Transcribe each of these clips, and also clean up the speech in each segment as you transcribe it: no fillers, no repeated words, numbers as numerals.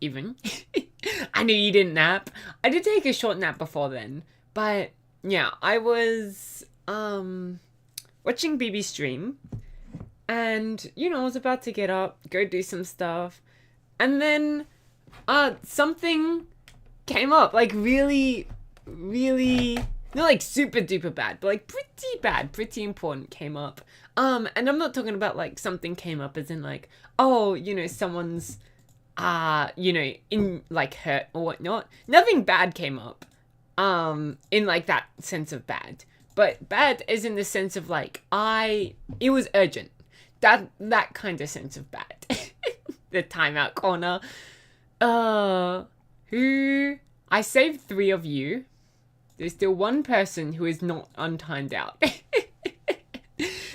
even. I knew you didn't nap. I did take a short nap before then, but yeah, I was watching BB stream, and I was about to get up, go do some stuff, and then something came up, like really, really, not like super duper bad, but like pretty bad, pretty important came up. And I'm not talking about like something came up as in like, oh, someone's in like hurt or whatnot. Nothing bad came up. In like that sense of bad. But bad is in the sense of like it was urgent. That kind of sense of bad. The timeout corner. Who I saved 3 of you. There's still one person who is not untimed out.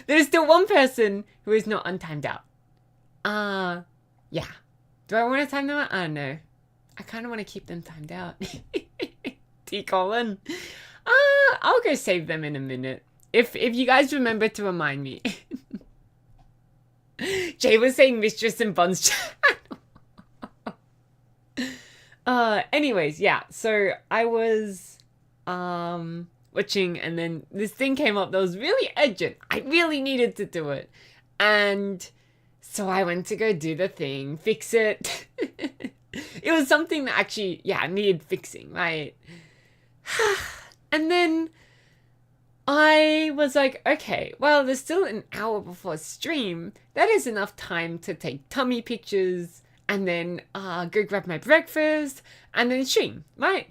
There's still one person who is not untimed out. Yeah. Do I want to time them out? I don't know. I kind of want to keep them timed out. T Colin. I'll go save them in a minute. If you guys remember to remind me. Jay was saying Mistress and Bun's channel. Anyways, yeah. So I was watching, and then this thing came up that was really urgent. I really needed to do it. And so I went to go do the thing, fix it. It was something that actually, needed fixing, right? And then I was like, okay, well, there's still an hour before stream. That is enough time to take tummy pictures and then go grab my breakfast and then stream, right?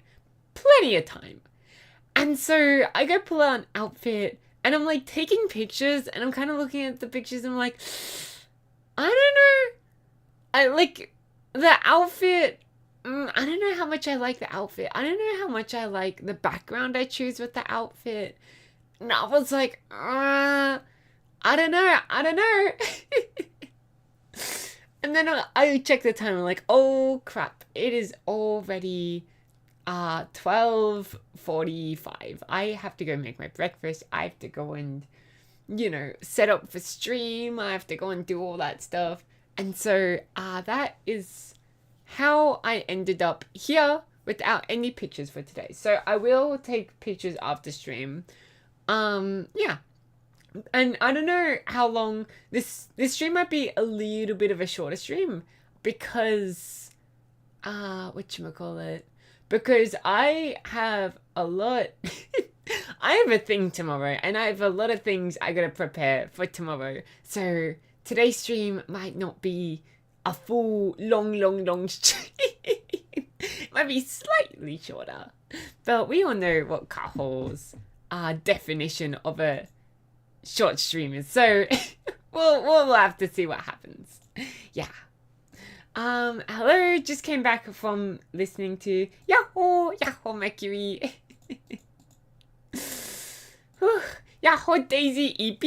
Plenty of time. And so I go pull out an outfit and I'm like taking pictures and I'm kind of looking at the pictures and I'm like, I don't know. I like the outfit. I don't know how much I like the outfit. I don't know how much I like the background I choose with the outfit. And I was like, I don't know. And then I checked the time and I'm like, oh crap. It is already 12:45. I have to go make my breakfast. I have to go and set up for stream. I have to go and do all that stuff. And so that is how I ended up here without any pictures for today. So I will take pictures after stream. Yeah. And I don't know how long this stream might be. A little bit of a shorter stream because whatchamacallit? Because I have a lot I have a thing tomorrow, and I have a lot of things I gotta prepare for tomorrow. So today's stream might not be a full long stream. It might be slightly shorter. But we all know what Kaho's definition of a short stream is. So we'll have to see what happens. Yeah. Hello, just came back from listening to Yahoo Mercury. Yahoo Daisy EP.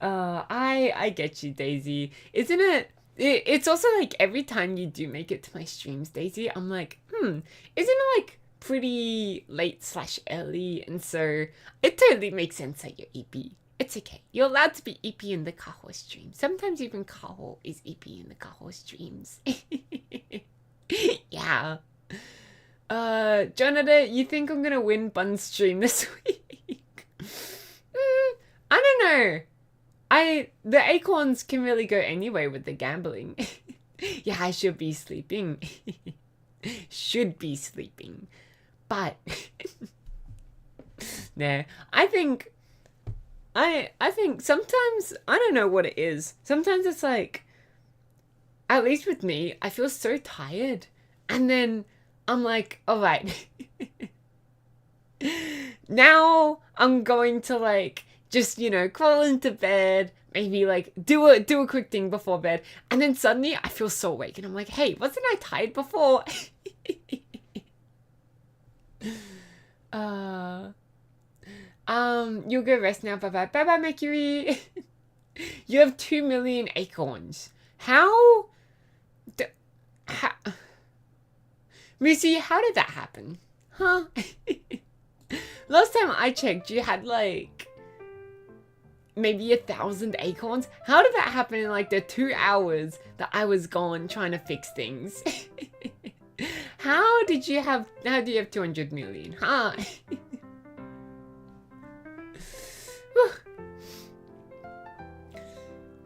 I get you, Daisy. Isn't it? It's also like every time you do make it to my streams, Daisy, I'm like, isn't it like pretty late/early? And so it totally makes sense that you're EP. It's okay. You're allowed to be EP in the Kaho stream. Sometimes even Kaho is EP in the Kaho streams. Yeah. Jonathan, you think I'm gonna win Bun's stream this week? I don't know. The acorns can really go anyway with the gambling. Yeah, I should be sleeping. Should be sleeping. But nah, I think sometimes, I don't know what it is. Sometimes it's like, at least with me, I feel so tired. And then I'm like, all right. Now I'm going to like, just, crawl into bed, maybe like do a quick thing before bed. And then suddenly I feel so awake and I'm like, hey, wasn't I tired before? You'll go rest now. Bye bye, Mercury. You have 2 million acorns. How? Missy, how did that happen? Huh? Last time I checked, you had like maybe 1,000 acorns. How did that happen in like the 2 hours that I was gone trying to fix things? How do you have 200 million? Huh?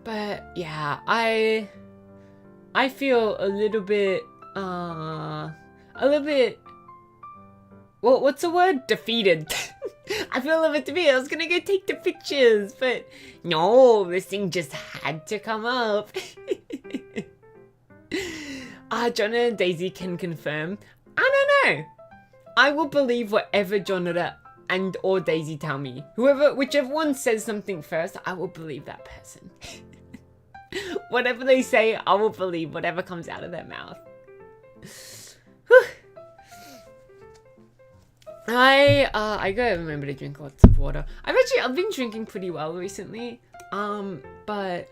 But yeah, I feel a little bit well, what's the word? Defeated. I feel a little bit defeated. I was gonna go take the pictures, but no, this thing just had to come up. Jonah and Daisy can confirm. I don't know. I will believe whatever Jonah and or Daisy tell me. Whichever one says something first, I will believe that person. Whatever they say, I will believe whatever comes out of their mouth. I gotta remember to drink lots of water. I've been drinking pretty well recently. But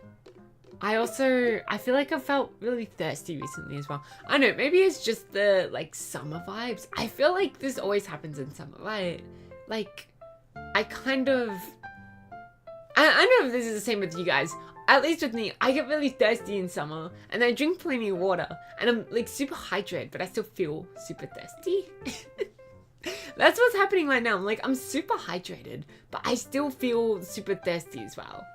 I feel like I felt really thirsty recently as well. I don't know, maybe it's just the like summer vibes. I feel like this always happens in summer, right? Like, I don't know if this is the same with you guys. At least with me, I get really thirsty in summer and I drink plenty of water and I'm like super hydrated, but I still feel super thirsty. That's what's happening right now. I'm super hydrated, but I still feel super thirsty as well.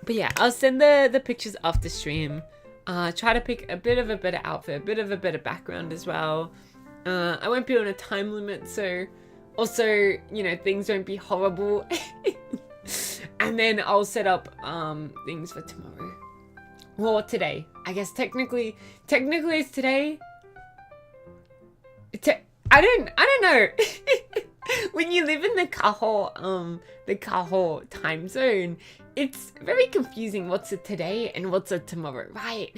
But yeah, I'll send the pictures after stream. Try to pick a bit of a better outfit, a bit of a better background as well. I won't be on a time limit, so also, you know, things won't be horrible. And then I'll set up things for tomorrow. Or today. I guess technically it's today. I don't know. When you live in the Kaho time zone, it's very confusing what's a today and what's a tomorrow, right?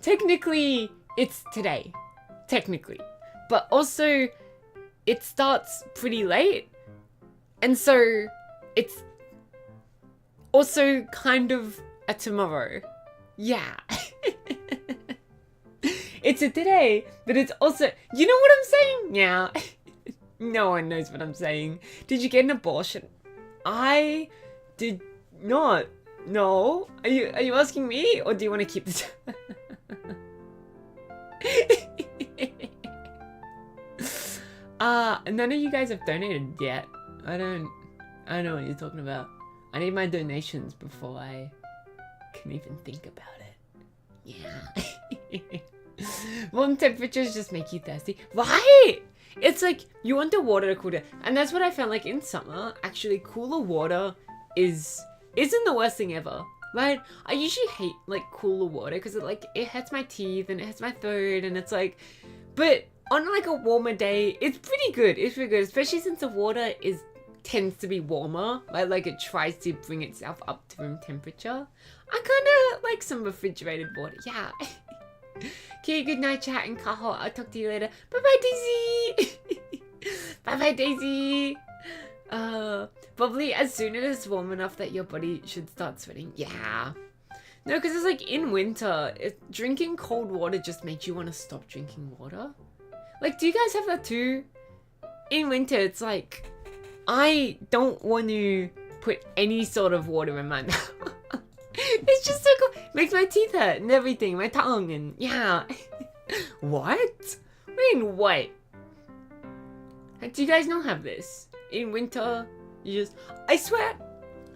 Technically, it's today. Technically. But also, it starts pretty late. And so, it's also kind of a tomorrow. Yeah. It's a today, but it's also... You know what I'm saying? Yeah. No one knows what I'm saying. Did you get an abortion? I did not. No. Are you asking me? Or do you want to keep this? None of you guys have donated yet. I don't know what you're talking about. I need my donations before I can even think about it. Yeah. Warm temperatures just make you thirsty. Right! It's like, you want the water to cool down. And that's what I found, like, in summer, actually, cooler water isn't the worst thing ever. Right? I usually hate, like, cooler water because it hurts my teeth and it hurts my throat and it's like... But on, like, a warmer day, it's pretty good. It's pretty good, especially since the water tends to be warmer. Right? Like, it tries to bring itself up to room temperature. I kind of like some refrigerated water. Yeah. Okay, good night, chat and Kaho. I'll talk to you later. Bye-bye, Daisy! Bye-bye, Daisy! Probably as soon as it's warm enough that your body should start sweating. Yeah. No, because it's like in winter, drinking cold water just makes you want to stop drinking water. Like, do you guys have that too? In winter, it's like, I don't want to put any sort of water in my mouth. It's just so cool. Makes my teeth hurt and everything, my tongue and yeah. What? What do you mean what? Do you guys not have this? In winter, you just... I swear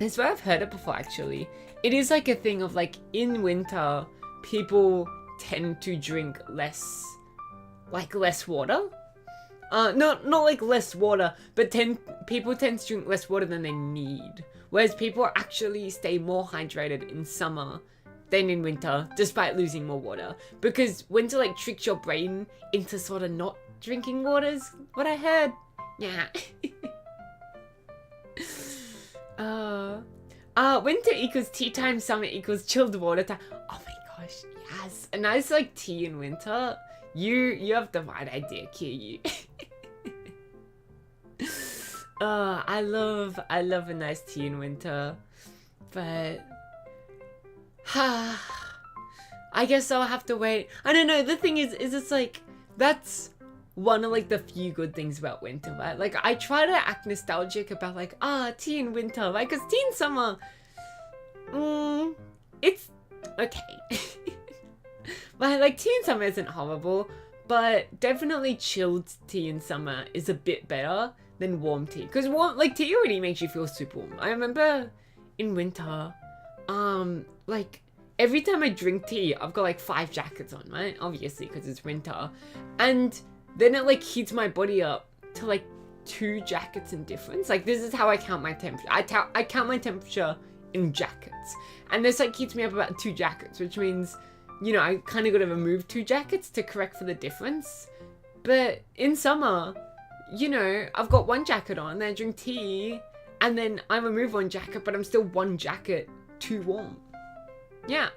I've heard it before actually. It is like a thing of like, in winter, people tend to drink less water. Not like less water, but people tend to drink less water than they need. Whereas people actually stay more hydrated in summer than in winter, despite losing more water. Because winter like tricks your brain into sort of not drinking water is what I heard. Yeah. Winter equals tea time, summer equals chilled water time. Oh my gosh, yes. A nice like tea in winter. You have the right idea, Kiryu. I love a nice tea in winter, but I guess I'll have to wait. I don't know. The thing is it's like that's one of like the few good things about winter, right? Like I try to act nostalgic about like tea in winter, right? Because tea in summer, it's okay. But like tea in summer isn't horrible, but definitely chilled tea in summer is a bit better than warm tea. Because warm, like tea already makes you feel super warm. I remember in winter, like every time I drink tea, I've got like 5 jackets on, right? Obviously, because it's winter. And then it like heats my body up to like 2 jackets in difference. Like this is how I count my temperature. I count my temperature in jackets. And this like heats me up about 2 jackets, which means, you know, I kind of got to remove 2 jackets to correct for the difference. But in summer, you know, I've got 1 jacket on, then I drink tea, and then I remove 1 jacket, but I'm still 1 jacket too warm. Yeah.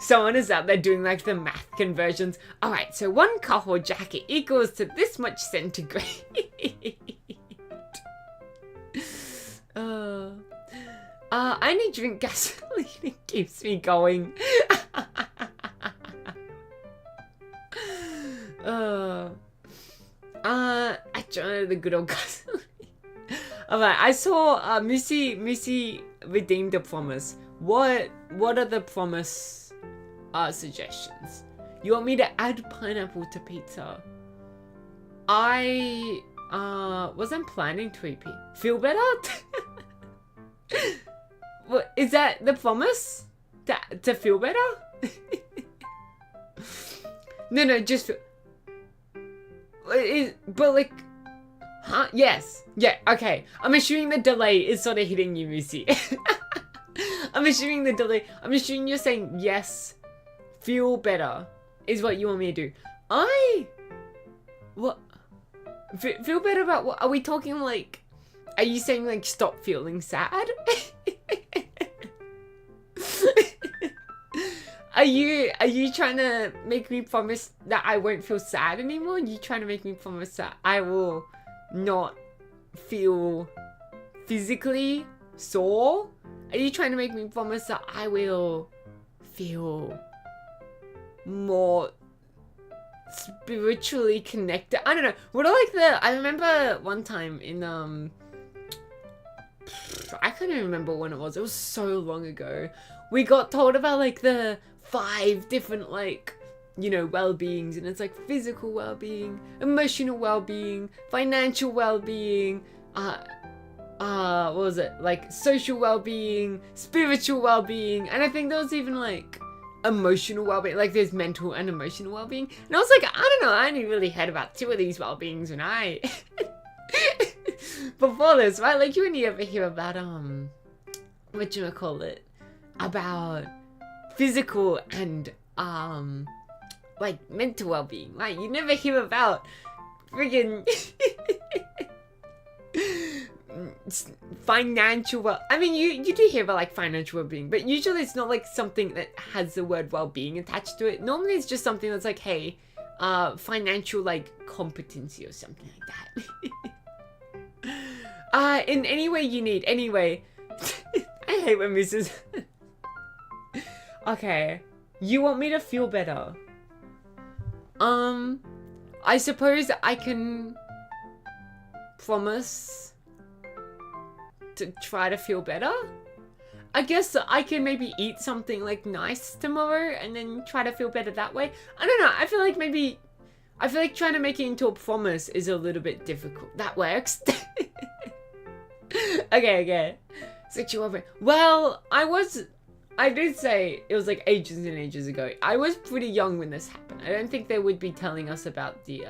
Someone is out there doing like the math conversions. Alright, so 1 Kaho jacket equals to this much centigrade. I only drink gasoline. It keeps me going. I joined the good old gasoline. Alright, I saw Missy redeemed a promise. What are the promise suggestions? You want me to add pineapple to pizza? I wasn't planning to eat pizza. Feel better? What is that the promise? To feel better? No, just feel... But like... Huh? Yes. Yeah, okay. I'm assuming the delay is sort of hitting you, Missy. I'm assuming the delay... I'm assuming you're saying yes, feel better is what you want me to do. What? Feel better about what? Are we talking like... Are you saying like stop feeling sad? Are you trying to make me promise that I won't feel sad anymore? Are you trying to make me promise that I will not feel physically sore? Are you trying to make me promise that I will feel more spiritually connected? I don't know. What I like I remember one time in I can't even remember when it was. It was so long ago. We got told about like the 5 different like, you know, well-beings, and it's like physical well-being, emotional well-being, financial well-being, what was it? Like social well-being, spiritual well-being, and I think there was even like emotional well-being, like there's mental and emotional well-being. And I was like, I don't know, I only really heard about 2 of these well-beings when I before this, right? Like you only ever hear about whatchamacallit, about physical and like mental well-being, right? You never hear about friggin' financial I mean, you do hear about like financial well-being, but usually it's not like something that has the word well-being attached to it. Normally it's just something that's like, hey, financial like competency or something like that. In any way you need. Anyway, I hate when Mrs. Okay, you want me to feel better. I suppose I can promise to try to feel better. I guess I can maybe eat something like nice tomorrow and then try to feel better that way. I don't know. I feel like trying to make it into a promise is a little bit difficult. That works. Okay. Well, I did say it was like ages and ages ago. I was pretty young when this happened. I don't think they would be telling us about the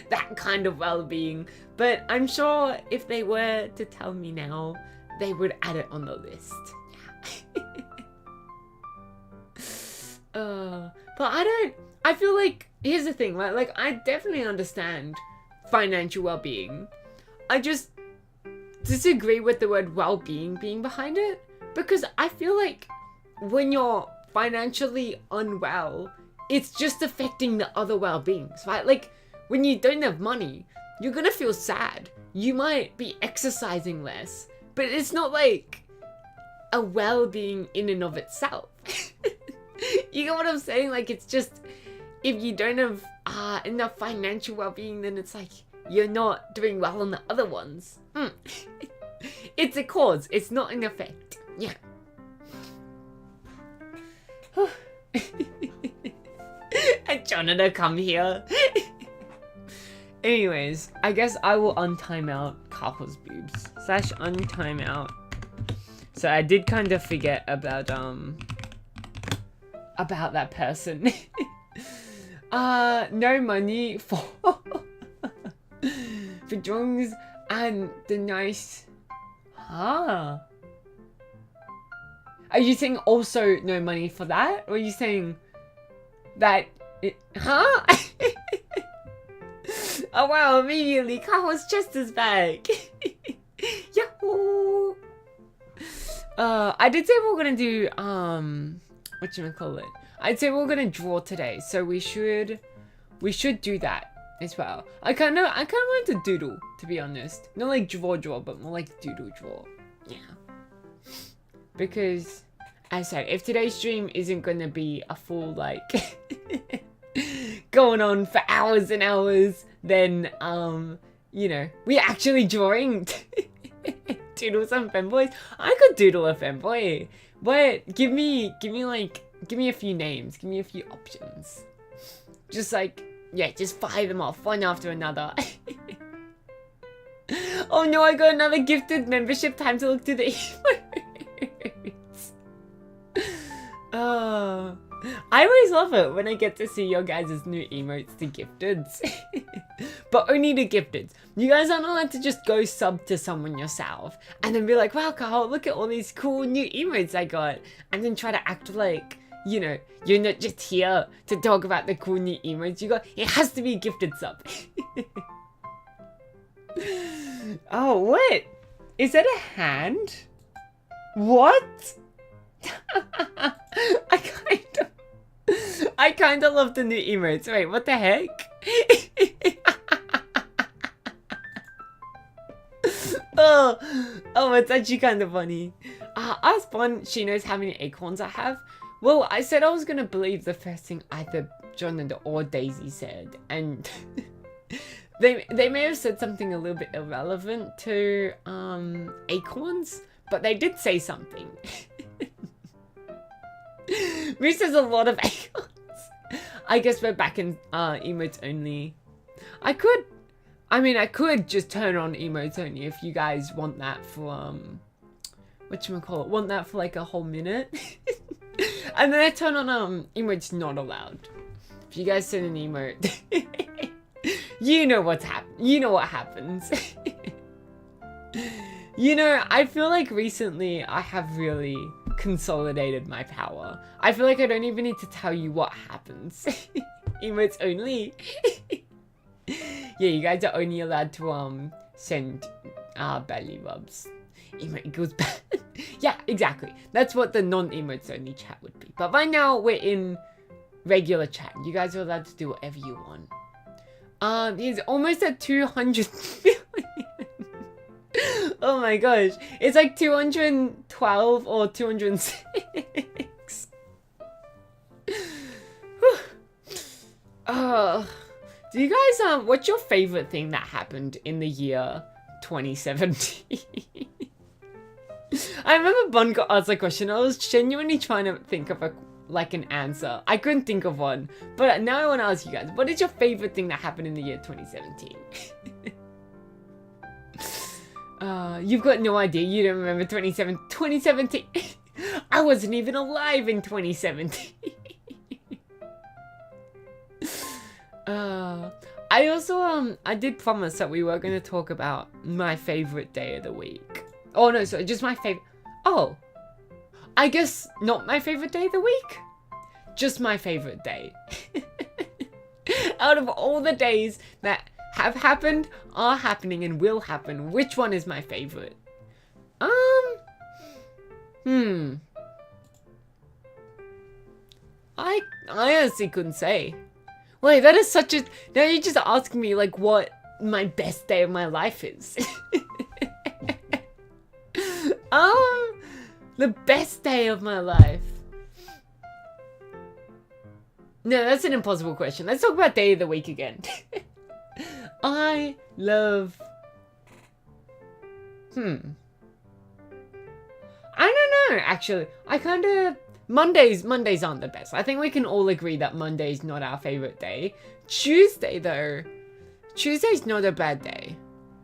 that kind of well-being, but I'm sure if they were to tell me now, they would add it on the list. But I feel like, here's the thing, right? Like, I definitely understand financial well-being. I just disagree with the word well-being being behind it, because I feel like when you're financially unwell, it's just affecting the other well-beings, right? Like, when you don't have money, you're gonna feel sad. You might be exercising less, but it's not like a well-being in and of itself. You get what I'm saying? Like, it's just, if you don't have enough financial well-being, then it's like you're not doing well on the other ones. It's a cause. It's not an effect. Yeah. And Jonathan come here. Anyways, I guess I will untime out Kaho's boobs. / untime out. So I did kind of forget about that person. No money for for drawings and the nice. Are you saying also no money for that? Or are you saying that Oh wow, immediately Kaho's chest is back. Yahoo! I did say we were gonna do whatchamacallit? I'd say we're gonna draw today, so we should do that as well. I kinda want to doodle, to be honest. Not like draw, but more like doodle draw. Yeah. Because, as I said, if today's stream isn't gonna be a full like going on for hours and hours, then you know, we're actually drawing. Doodle some femboys. I could doodle a femboy, but give me a few names, give me a few options. Just like, yeah, just fire them off one after another. Oh no, I got another gifted membership. Time to look to the emotes. Oh, I always love it when I get to see your guys' new emotes to gifteds. But only the gifteds. You guys aren't allowed to just go sub to someone yourself and then be like, wow, Kaho, look at all these cool new emotes I got. And then try to act like, you know, you're not just here to talk about the cool new emotes you got. It has to be a gifted sub. Oh, what? Is that a hand? What? I kind of love the new emotes. Wait, what the heck? Oh, it's actually kind of funny. Ask Bon, she knows how many acorns I have. Well, I said I was gonna believe the first thing either Jonathan or Daisy said, and they may have said something a little bit irrelevant to acorns, but they did say something. Reese has a lot of acorns. I guess we're back in emotes only. I could just turn on emotes only if you guys want that for whatchamacallit, want that for like a whole minute. And then I turn on emotes not allowed. If you guys send an emote, you know what happens. You know, I feel like recently I have really consolidated my power. I feel like I don't even need to tell you what happens. Emotes only. Yeah, you guys are only allowed to send belly rubs. Emote equals bad. Yeah, exactly. That's what the non-emotes only chat would be. But right now we're in regular chat. You guys are allowed to do whatever you want. He's almost at 200 million. Oh my gosh. It's like 212 or 206. Do you guys, what's your favorite thing that happened in the year 2017? I remember Bon got asked a question. I was genuinely trying to think of an answer. I couldn't think of one. But now I want to ask you guys, what is your favorite thing that happened in the year 2017? You've got no idea. You don't remember 2017. I wasn't even alive in 2017. I also, I did promise that we were going to talk about my favorite day of the week. Oh, no, sorry, just my favorite. Oh, I guess not my favorite day of the week. Just my favorite day. Out of all the days that have happened, are happening, and will happen, which one is my favorite? I honestly couldn't say. Wait, that is such a... Now you're just asking me, like, what my best day of my life is. The best day of my life. No, that's an impossible question. Let's talk about day of the week again. I love... I don't know, actually. I kind of... Mondays aren't the best. I think we can all agree that Monday's not our favorite day. Tuesday, though. Tuesday's not a bad day.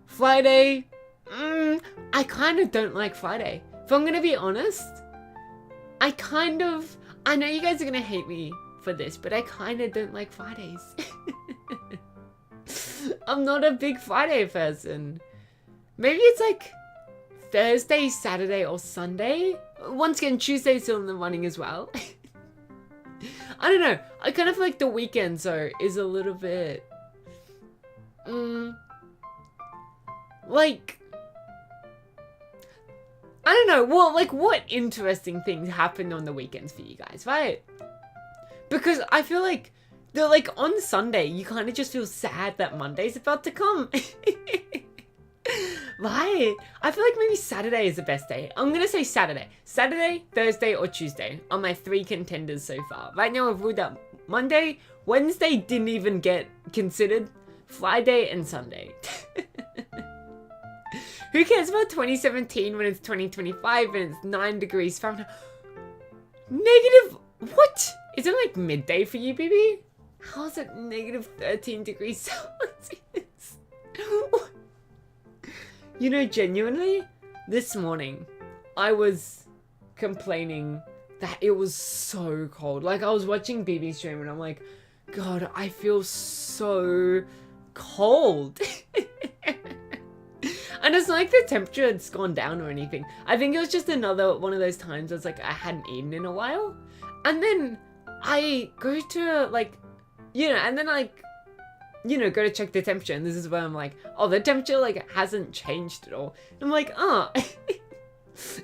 Friday... I kind of don't like Friday. If I'm going to be honest, I know you guys are going to hate me for this, but I kind of don't like Fridays. I'm not a big Friday person. Maybe it's like Thursday, Saturday, or Sunday. Once again, Tuesday's still in the running as well. I don't know. I kind of feel like the weekend, so is a little bit... like... I don't know. Well, like, what interesting things happen on the weekends for you guys, right? Because I feel like... on Sunday, you kind of just feel sad that Monday's about to come. Right. I feel like maybe Saturday is the best day. I'm going to say Saturday. Saturday, Thursday, or Tuesday are my 3 contenders so far. Right now, I've ruled out Monday. Wednesday didn't even get considered. Friday and Sunday. Who cares about 2017 when it's 2025 and it's 9 degrees Fahrenheit? Negative... What? Is it like midday for you, BB? How is it negative 13 degrees Celsius? You know, genuinely, this morning, I was complaining that it was so cold. Like, I was watching BB stream and I'm like, God, I feel so cold. And it's not like the temperature had gone down or anything. I think it was just another one of those times where it's like I hadn't eaten in a while. And then I go to, like, you know, and then like, you know, go to check the temperature, and this is where I'm like, oh, the temperature, like, hasn't changed at all. And I'm like, oh,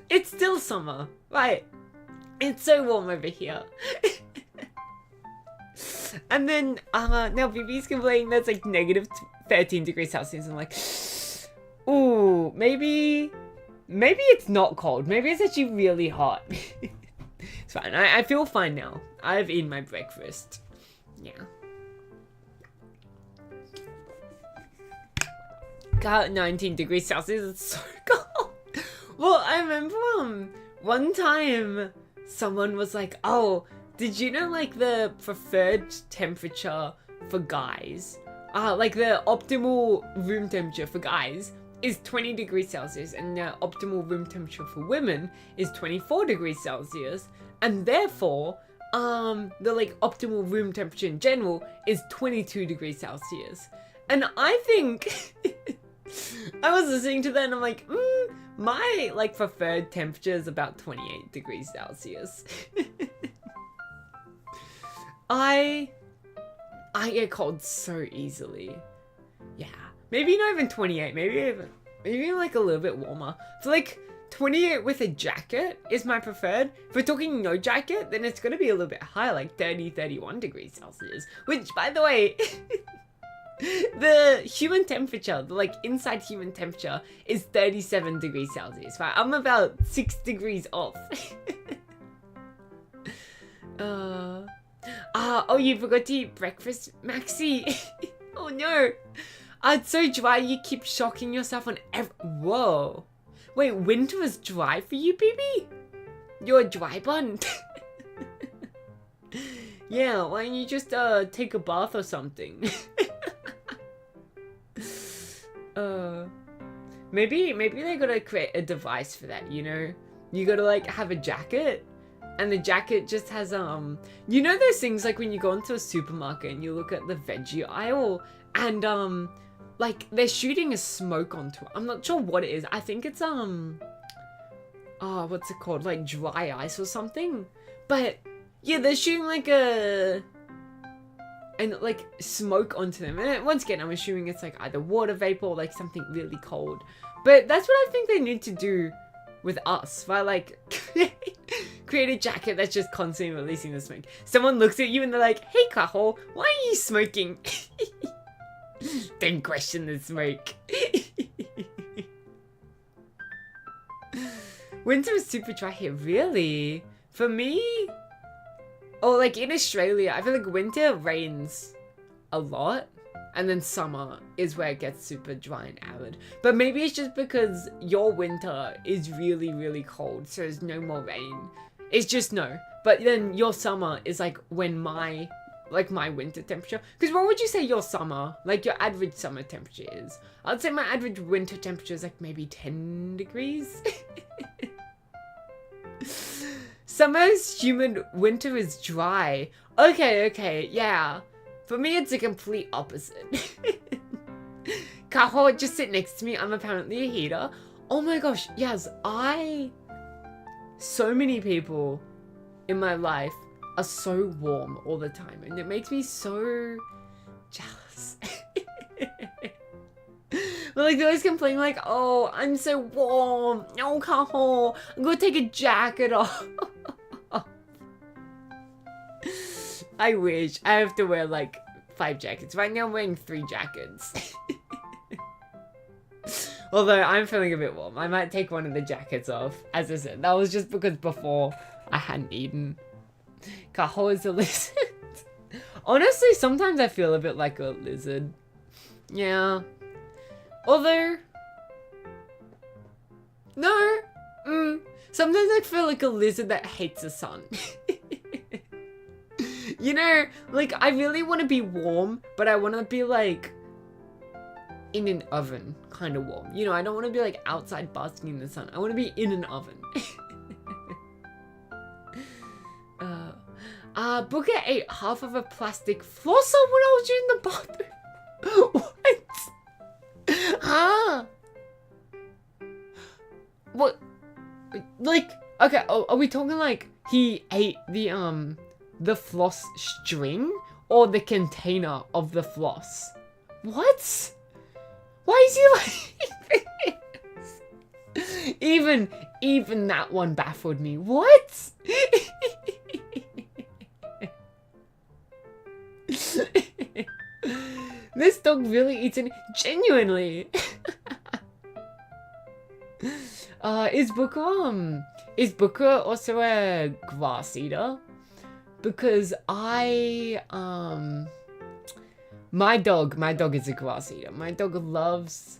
it's still summer, right? It's so warm over here. And then, now BB's complaining that's, like, negative 13 degrees Celsius. I'm like, ooh, maybe it's not cold. Maybe it's actually really hot. It's fine. I feel fine now. I've eaten my breakfast. Yeah. God, 19 degrees Celsius, it's so cold. Well, I remember one time someone was like, oh, did you know, like, the preferred temperature for guys, like the optimal room temperature for guys is 20 degrees Celsius, and the optimal room temperature for women is 24 degrees Celsius, and therefore, the, like, optimal room temperature in general is 22 degrees Celsius. And I think... I was listening to that and I'm like, my, like, preferred temperature is about 28 degrees Celsius. I get cold so easily. Yeah. Maybe not even 28, maybe even like a little bit warmer. So like 28 with a jacket is my preferred. If we're talking no jacket, then it's gonna be a little bit higher, like 30, 31 degrees Celsius. Which, by the way, the human temperature, the, like, inside human temperature is 37 degrees Celsius, right? I'm about 6 degrees off. Oh, you forgot to eat breakfast, Maxi. Oh no. It's so dry, you keep shocking yourself on Whoa. Wait, winter is dry for you, baby? You're a dry bun. Yeah, why don't you just, take a bath or something? Maybe they gotta create a device for that, you know? You gotta, like, have a jacket, and the jacket just has, you know those things, like, when you go into a supermarket and you look at the veggie aisle, and, like, they're shooting a smoke onto it. I'm not sure what it is. I think it's, what's it called? Like, dry ice or something? But, yeah, they're shooting, like, and, like, smoke onto them. And once again, I'm assuming it's, like, either water vapor or, like, something really cold. But that's what I think they need to do with us, right? Like, create a jacket that's just constantly releasing the smoke. Someone looks at you and they're like, hey, Kaho, why are you smoking? Don't question the smoke. Winter is super dry here. Really? For me, Or like in Australia, I feel like winter rains a lot. And then summer is where it gets super dry and arid. But maybe it's just because your winter is really, really cold. So there's no more rain. It's just snow. But then your summer is like when my winter temperature. Because what would you say your summer, like your average summer temperature is? I'd say my average winter temperature is like maybe 10 degrees. Summer's humid, winter is dry. Okay, yeah. For me, it's a complete opposite. Kaho, just sit next to me. I'm apparently a heater. Oh my gosh, yes, so many people in my life are so warm all the time. And it makes me so jealous. But like, they always complain like, oh, I'm so warm. No, Kaho, I'm gonna take a jacket off. I wish. I have to wear like 5 jackets. Right now I'm wearing 3 jackets. Although I'm feeling a bit warm. I might take one of the jackets off. As I said, that was just because before I hadn't eaten. Kaho is a lizard. Honestly, sometimes I feel a bit like a lizard. Yeah. Although... No. Sometimes I feel like a lizard that hates the sun. You know, like, I really want to be warm, but I want to be, like, in an oven kind of warm. You know, I don't want to be, like, outside basking in the sun. I want to be in an oven. Booker ate half of a plastic flosser when I was in the bathroom. What? What? Like, okay, are we talking, like, he ate the floss string or the container of the floss? What? Why is he like this? Even that one baffled me. What? This dog really eats it genuinely. Is Booker also a grass eater? Because my dog is a grass eater. My dog loves,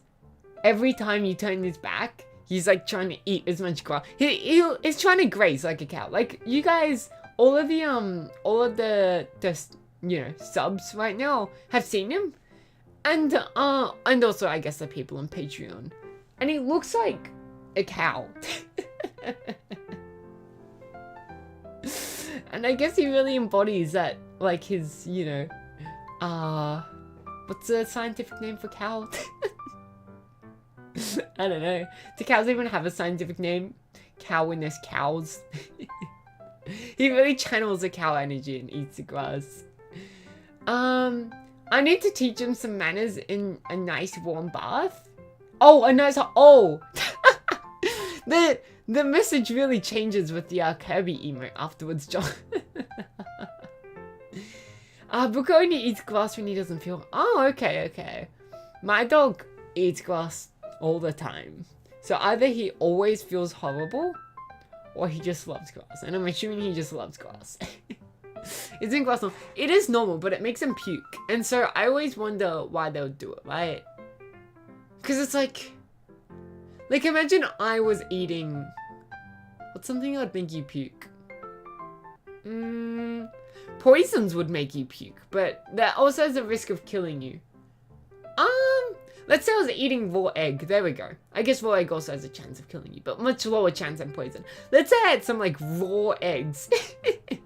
every time you turn his back, he's like trying to eat as much grass. He's trying to graze like a cow. Like you guys, all of the you know, subs right now have seen him. And also I guess the people on Patreon. And he looks like a cow. And I guess he really embodies that, like his, you know, what's the scientific name for cow? I don't know. Do cows even have a scientific name? Cow when there's cows. He really channels the cow energy and eats the grass. I need to teach him some manners in a nice warm bath. Oh, a nice, oh! The message really changes with the Kirby emote afterwards, John. Booker only eats grass when he doesn't feel... Oh, okay. My dog eats grass all the time. So either he always feels horrible, or he just loves grass. And I'm assuming he just loves grass. Isn't grass normal? It is normal, but it makes him puke. And so I always wonder why they would do it, right? Because it's like imagine I was eating... What's something that would make you puke? Poisons would make you puke, but that also has a risk of killing you. Let's say I was eating raw egg. There we go. I guess raw egg also has a chance of killing you, but much lower chance than poison. Let's say I had some, like, raw eggs.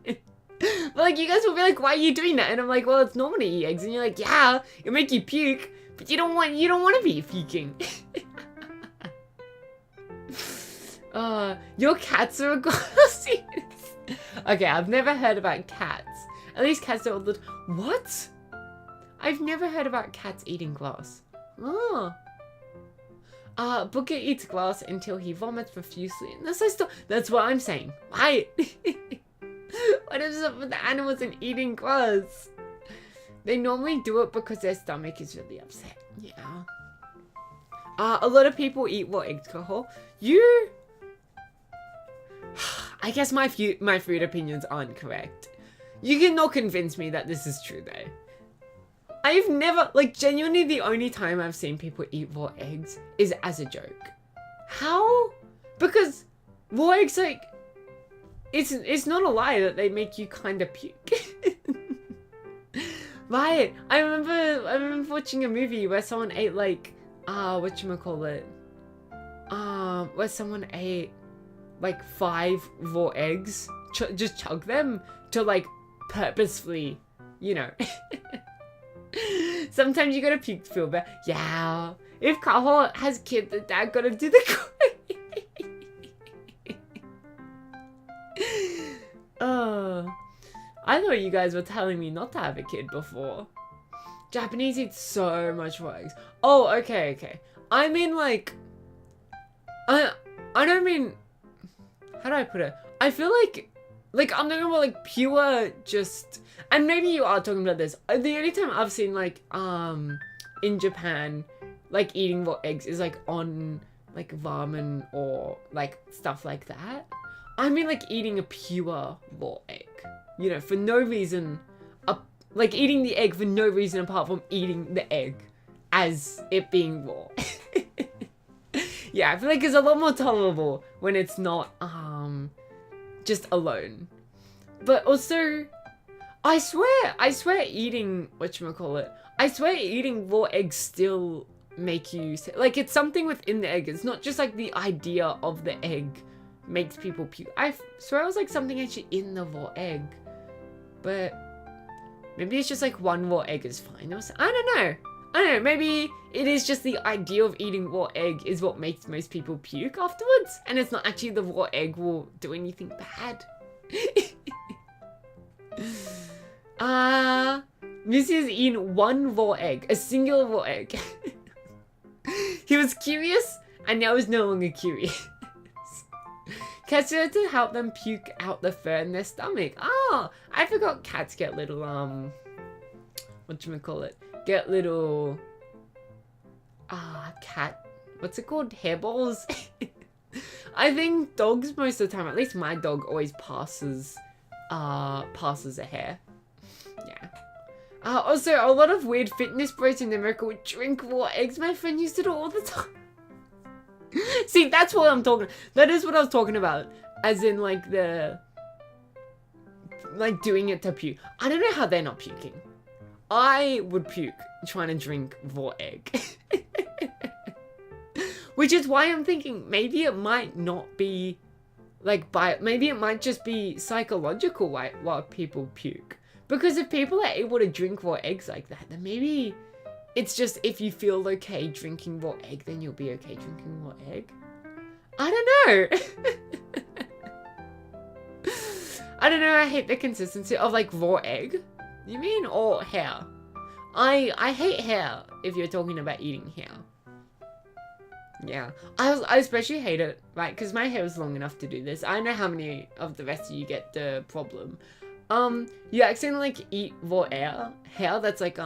But, like, you guys will be like, why are you doing that? And I'm like, well, it's normal to eat eggs. And you're like, yeah, it'll make you puke, but you don't want to be puking. Your cats are grass eaters. Okay, I've never heard about cats. At least cats are all the... What? I've never heard about cats eating grass. Oh. Booker eats grass until he vomits profusely. And that's what I'm saying. Why? What is up with the animals and eating grass? They normally do it because their stomach is really upset. Yeah. A lot of people eat raw eggs, Kaho. I guess my food opinions aren't correct. You cannot convince me that this is true though. I've never, like, genuinely the only time I've seen people eat raw eggs is as a joke. How? Because raw eggs, like, it's not a lie that they make you kind of puke. Right. I remember watching a movie where someone ate, like, whatchamacallit? Where someone ate, like, 5 raw eggs, just chug them to, like, purposefully, you know. Sometimes you gotta puke to feel better. Yeah. If Kaho has kids, the dad gotta do the Oh. I thought you guys were telling me not to have a kid before. Japanese eat so much raw eggs. Oh, okay. I mean, like, I don't mean, how do I put it? I feel like I'm talking about, like, pure just, and maybe you are talking about this. The only time I've seen, like, in Japan, like, eating raw eggs is, like, on, like, ramen or, like, stuff like that. I mean, like, eating a pure raw egg. You know, for no reason, like, eating the egg for no reason apart from eating the egg as it being raw. Yeah, I feel like it's a lot more tolerable when it's not, just alone. But also, I swear eating, whatchamacallit, I swear eating raw eggs still make you, like, it's something within the egg. It's not just, like, the idea of the egg makes people puke. I swear it was, like, something actually in the raw egg. But maybe it's just, like, one raw egg is fine. I don't know. Maybe it is just the idea of eating raw egg is what makes most people puke afterwards. And it's not actually the raw egg will do anything bad. Missy has eaten one raw egg. A singular raw egg. He was curious and now is no longer curious. Cats are to help them puke out the fur in their stomach. Oh, I forgot cats get little, whatchamacallit? Get little, cat, what's it called? Hairballs? I think dogs most of the time, at least my dog always passes a hair. Yeah. Also, a lot of weird fitness bros in America would drink raw eggs. My friend used to do it all the time. See, that's what I'm talking. That is what I was talking about. As in, like, like, doing it to puke. I don't know how they're not puking. I would puke trying to drink raw egg. Which is why I'm thinking maybe it might not be, like, maybe it might just be psychological why people puke. Because if people are able to drink raw eggs like that, then maybe it's just if you feel okay drinking raw egg, then you'll be okay drinking raw egg. I don't know. I don't know, I hate the consistency of, like, raw egg. You mean? Or hair? I hate hair if you're talking about eating hair. Yeah. I especially hate it, right? Because my hair is long enough to do this. I know how many of the rest of you get the problem. You accidentally, like, eat raw hair that's, like,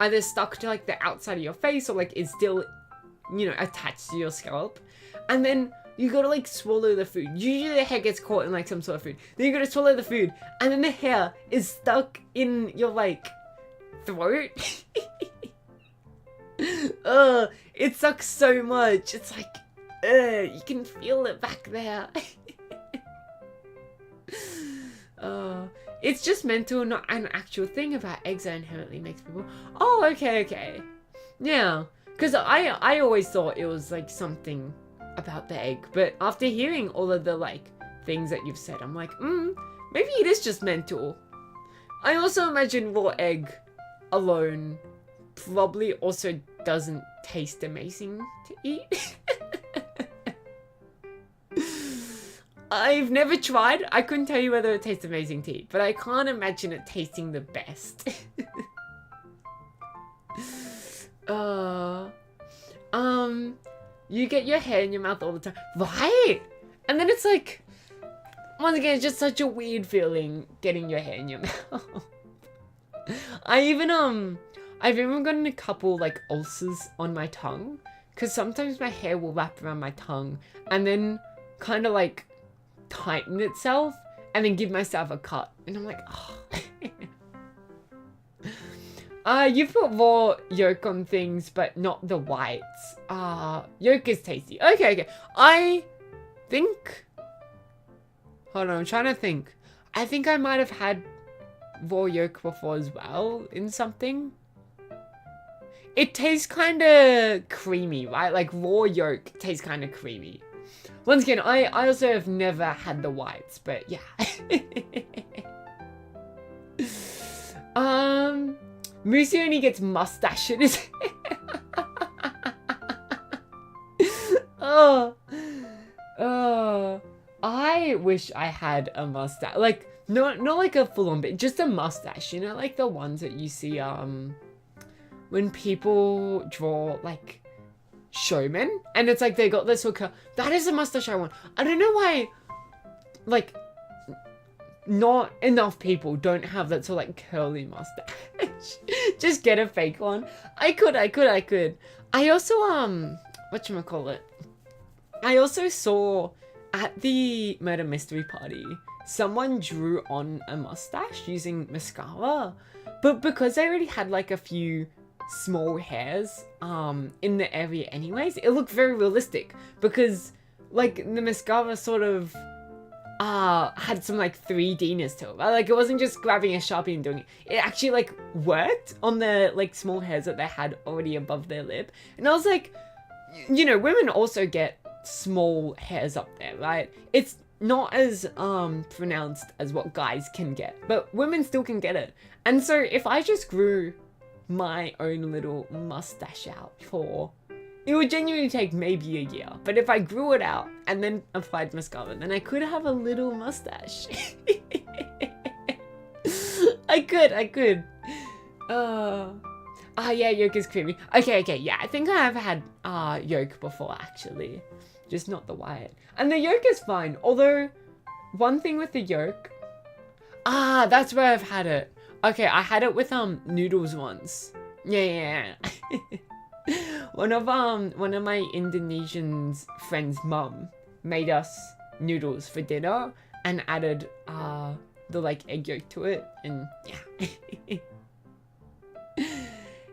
either stuck to, like, the outside of your face or, like, is still, you know, attached to your scalp. And then you gotta, like, swallow the food. Usually the hair gets caught in, like, some sort of food. Then you gotta swallow the food. And then the hair is stuck in your, like, throat. It sucks so much. It's like, you can feel it back there. It's just mental, not an actual thing about eggs that inherently makes people, oh, okay. Yeah, because I always thought it was, like, something about the egg, but after hearing all of the, like, things that you've said, I'm like, maybe it is just mental. I also imagine raw egg alone probably also doesn't taste amazing to eat. I've never tried. I couldn't tell you whether it tastes amazing to eat, but I can't imagine it tasting the best. You get your hair in your mouth all the time. Right? And then it's like, once again, it's just such a weird feeling getting your hair in your mouth. I've even gotten a couple, like, ulcers on my tongue, because sometimes my hair will wrap around my tongue and then kind of, like, tighten itself, and then give myself a cut. And I'm like, oh. You put raw yolk on things, but not the whites. Yolk is tasty. Okay. I think... Hold on, I'm trying to think. I think I might have had raw yolk before as well in something. It tastes kind of creamy, right? Like raw yolk tastes kind of creamy. Once again, I also have never had the whites, but yeah. Moosey only gets mustache in his hair. I wish I had a mustache. Like, not like a full-on, but just a mustache. You know, like the ones that you see, when people draw, like, showmen. And it's like they got this hooker. That is a mustache I want. I don't know why, like, not enough people don't have that sort of, like, curly mustache. Just get a fake one. I could. I also, whatchamacallit? I also saw at the murder mystery party, someone drew on a mustache using mascara. But because they already had, like, a few small hairs, in the area anyways, it looked very realistic. Because, like, the mascara sort of, had some, like, 3D-ness to it. Right? Like, it wasn't just grabbing a Sharpie and doing it. It actually, like, worked on the, like, small hairs that they had already above their lip. And I was like, you know, women also get small hairs up there, right? It's not as, pronounced as what guys can get. But women still can get it. And so, if I just grew my own little mustache out for... It would genuinely take maybe a year. But if I grew it out and then applied mascara, then I could have a little mustache. I could. Yeah, yolk is creamy. Okay, yeah. I think I have had yolk before, actually. Just not the white. And the yolk is fine. Although, one thing with the yolk... that's where I've had it. Okay, I had it with noodles once. Yeah. One of my Indonesian friends' mum made us noodles for dinner and added the like egg yolk to it, and yeah.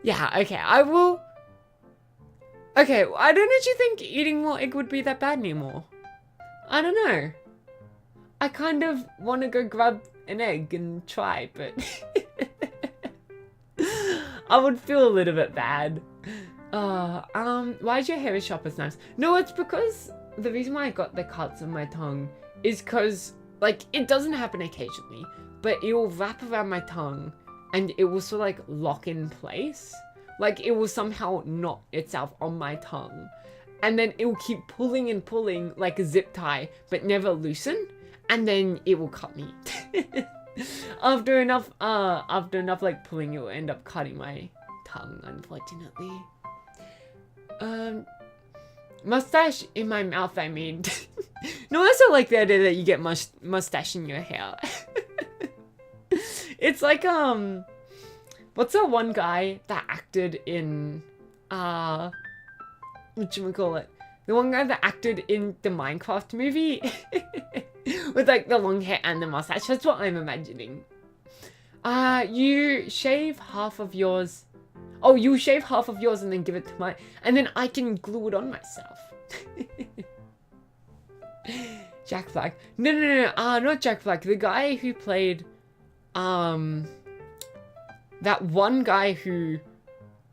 Yeah, okay, I will. Okay, I don't actually think eating more egg would be that bad anymore. I don't know. I kind of want to go grab an egg and try, but I would feel a little bit bad. Why is your hair as sharp as knives? No, it's because the reason why I got the cuts on my tongue is because, like, it doesn't happen occasionally, but it will wrap around my tongue and it will sort of, like, lock in place. Like, it will somehow knot itself on my tongue. And then it will keep pulling and pulling like a zip tie, but never loosen. And then it will cut me. After enough, like, pulling, it will end up cutting my tongue, unfortunately. Mustache in my mouth, I mean. No, I also like the idea that you get mustache in your hair. It's like, what's that one guy that acted in, whatchamacallit? The one guy that acted in the Minecraft movie? With, like, the long hair and the mustache. That's what I'm imagining. You shave half of yours. Oh, you shave half of yours and then give it to mine. And then I can glue it on myself. Jack Black. No. Not Jack Black. The guy who played, that one guy who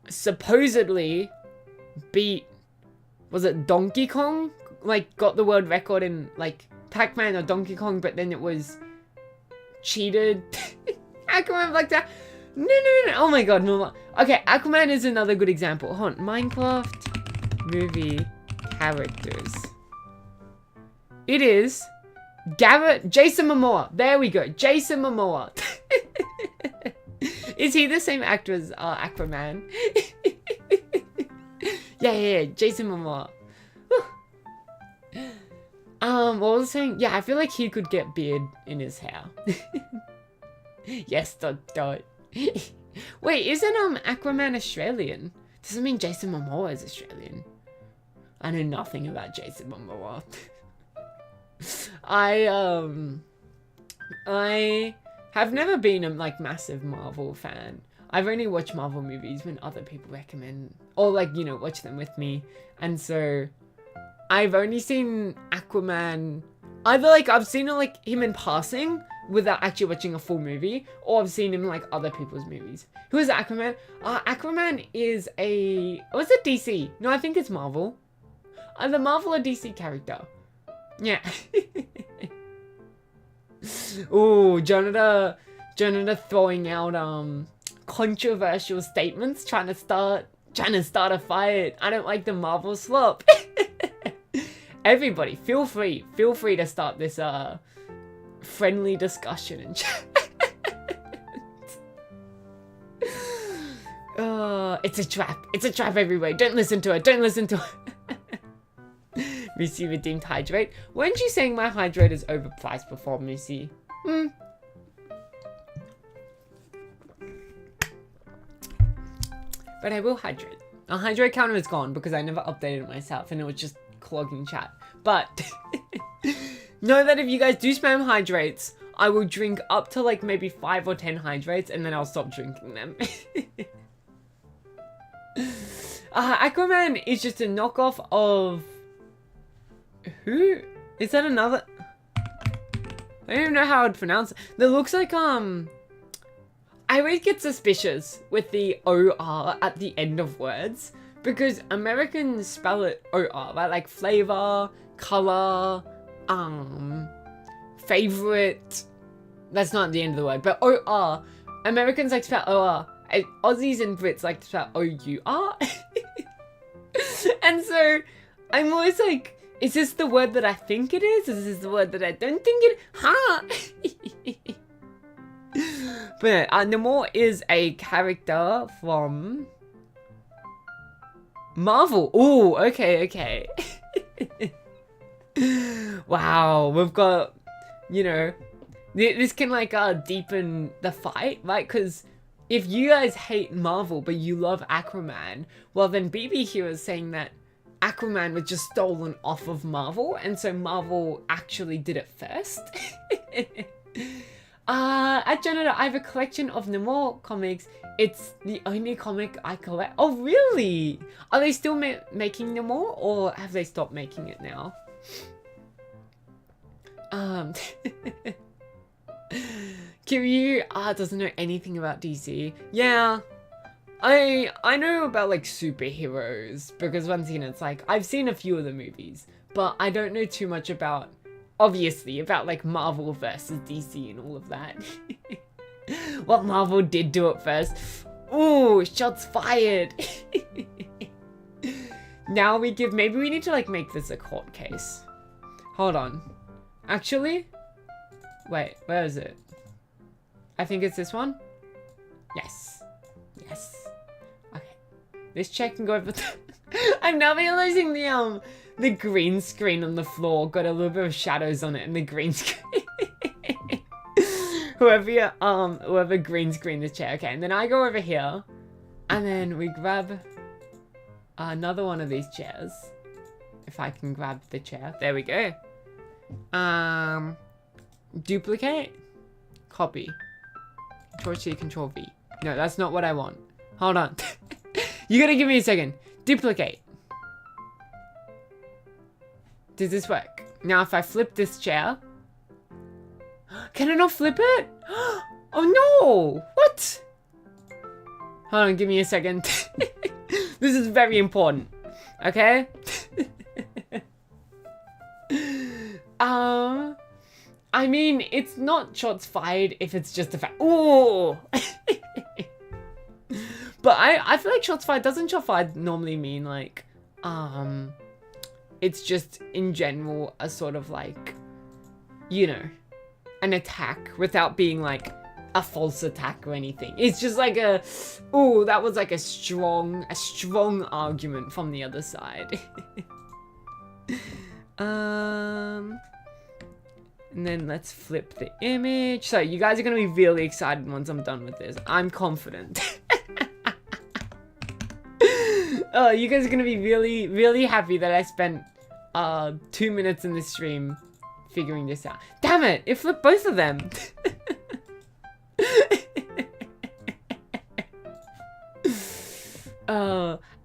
supposedly beat, was it Donkey Kong? Like, got the world record in, like, Pac-Man or Donkey Kong, but then it was cheated. Aquaman like that. No. Oh my god, no. Okay, Aquaman is another good example. Hold on. Minecraft movie characters. It is Jason Momoa. There we go. Jason Momoa. Is he the same actor as Aquaman? Yeah. Jason Momoa. What was I saying? Yeah, I feel like he could get beard in his hair. Yes, dot. Wait, isn't Aquaman Australian? Does it mean Jason Momoa is Australian? I know nothing about Jason Momoa. I have never been a like massive Marvel fan. I've only watched Marvel movies when other people recommend, or like, you know, watch them with me. And so I've only seen Aquaman, either like I've seen like him in passing without actually watching a full movie, or I've seen him in like other people's movies. Who is Aquaman? Aquaman is was it DC? No, I think it's Marvel. Either Marvel or DC character. Yeah. Ooh, Jonathan throwing out controversial statements, trying to start a fight. I don't like the Marvel swap. Everybody, feel free to start this friendly discussion in chat. It's a trap everywhere. Don't listen to it. Missy redeemed hydrate. Weren't you saying my hydrate is overpriced before, Missy? But I will hydrate. A hydrate counter is gone because I never updated it myself and it was just clogging chat. But know that if you guys do spam hydrates, I will drink up to like maybe 5 or 10 hydrates and then I'll stop drinking them. Aquaman is just a knockoff of... Who? Is that another... I don't even know how I'd pronounce it. That looks like, I always get suspicious with the OR at the end of words. Because Americans spell it OR, right? Like flavor, color, favorite. That's not the end of the word, but OR. Americans like to spell OR. Aussies and Brits like to spell OUR. And so, I'm always like, is this the word that I think it is? Is this the word that I don't think it is? Huh? But Namor is a character from Marvel. Ooh, okay. Wow, we've got, you know, this can like deepen the fight, right? Because if you guys hate Marvel but you love Aquaman, well then BB here is saying that Aquaman was just stolen off of Marvel, and so Marvel actually did it first. At Janitor, I have a collection of Namor comics. It's the only comic I collect. Oh, really? Are they still making Namor, or have they stopped making it now? Kiryu doesn't know anything about DC. Yeah. I know about like superheroes because once again it's like I've seen a few of the movies, but I don't know too much about, obviously, about like Marvel versus DC and all of that. Well, Marvel did do it first. Ooh, shots fired. Now maybe we need to like make this a court case. Hold on. Actually, wait, where is it? I think it's this one. Yes. Okay. This check can go over. I'm now realizing the green screen on the floor got a little bit of shadows on it, and the green screen. Whoever green screened the chair. Okay, and then I go over here, and then we grab another one of these chairs. If I can grab the chair, there we go. Duplicate, copy, Control-C, Control-V. No, that's not what I want. Hold on. You gotta give me a second. Duplicate. Does this work? Now, if I flip this chair... Can I not flip it? Oh no! What? Hold on, give me a second. This is very important. Okay? I mean, it's not shots fired if it's just a fact. Ooh! But I feel like shots fired, doesn't shot fired normally mean like, it's just in general a sort of like, you know, an attack without being like a false attack or anything. It's just like ooh, that was like a strong argument from the other side. And then let's flip the image. So you guys are going to be really excited once I'm done with this. I'm confident. Oh, you guys are going to be really, really happy that I spent 2 minutes in this stream figuring this out. Damn it! It flipped both of them.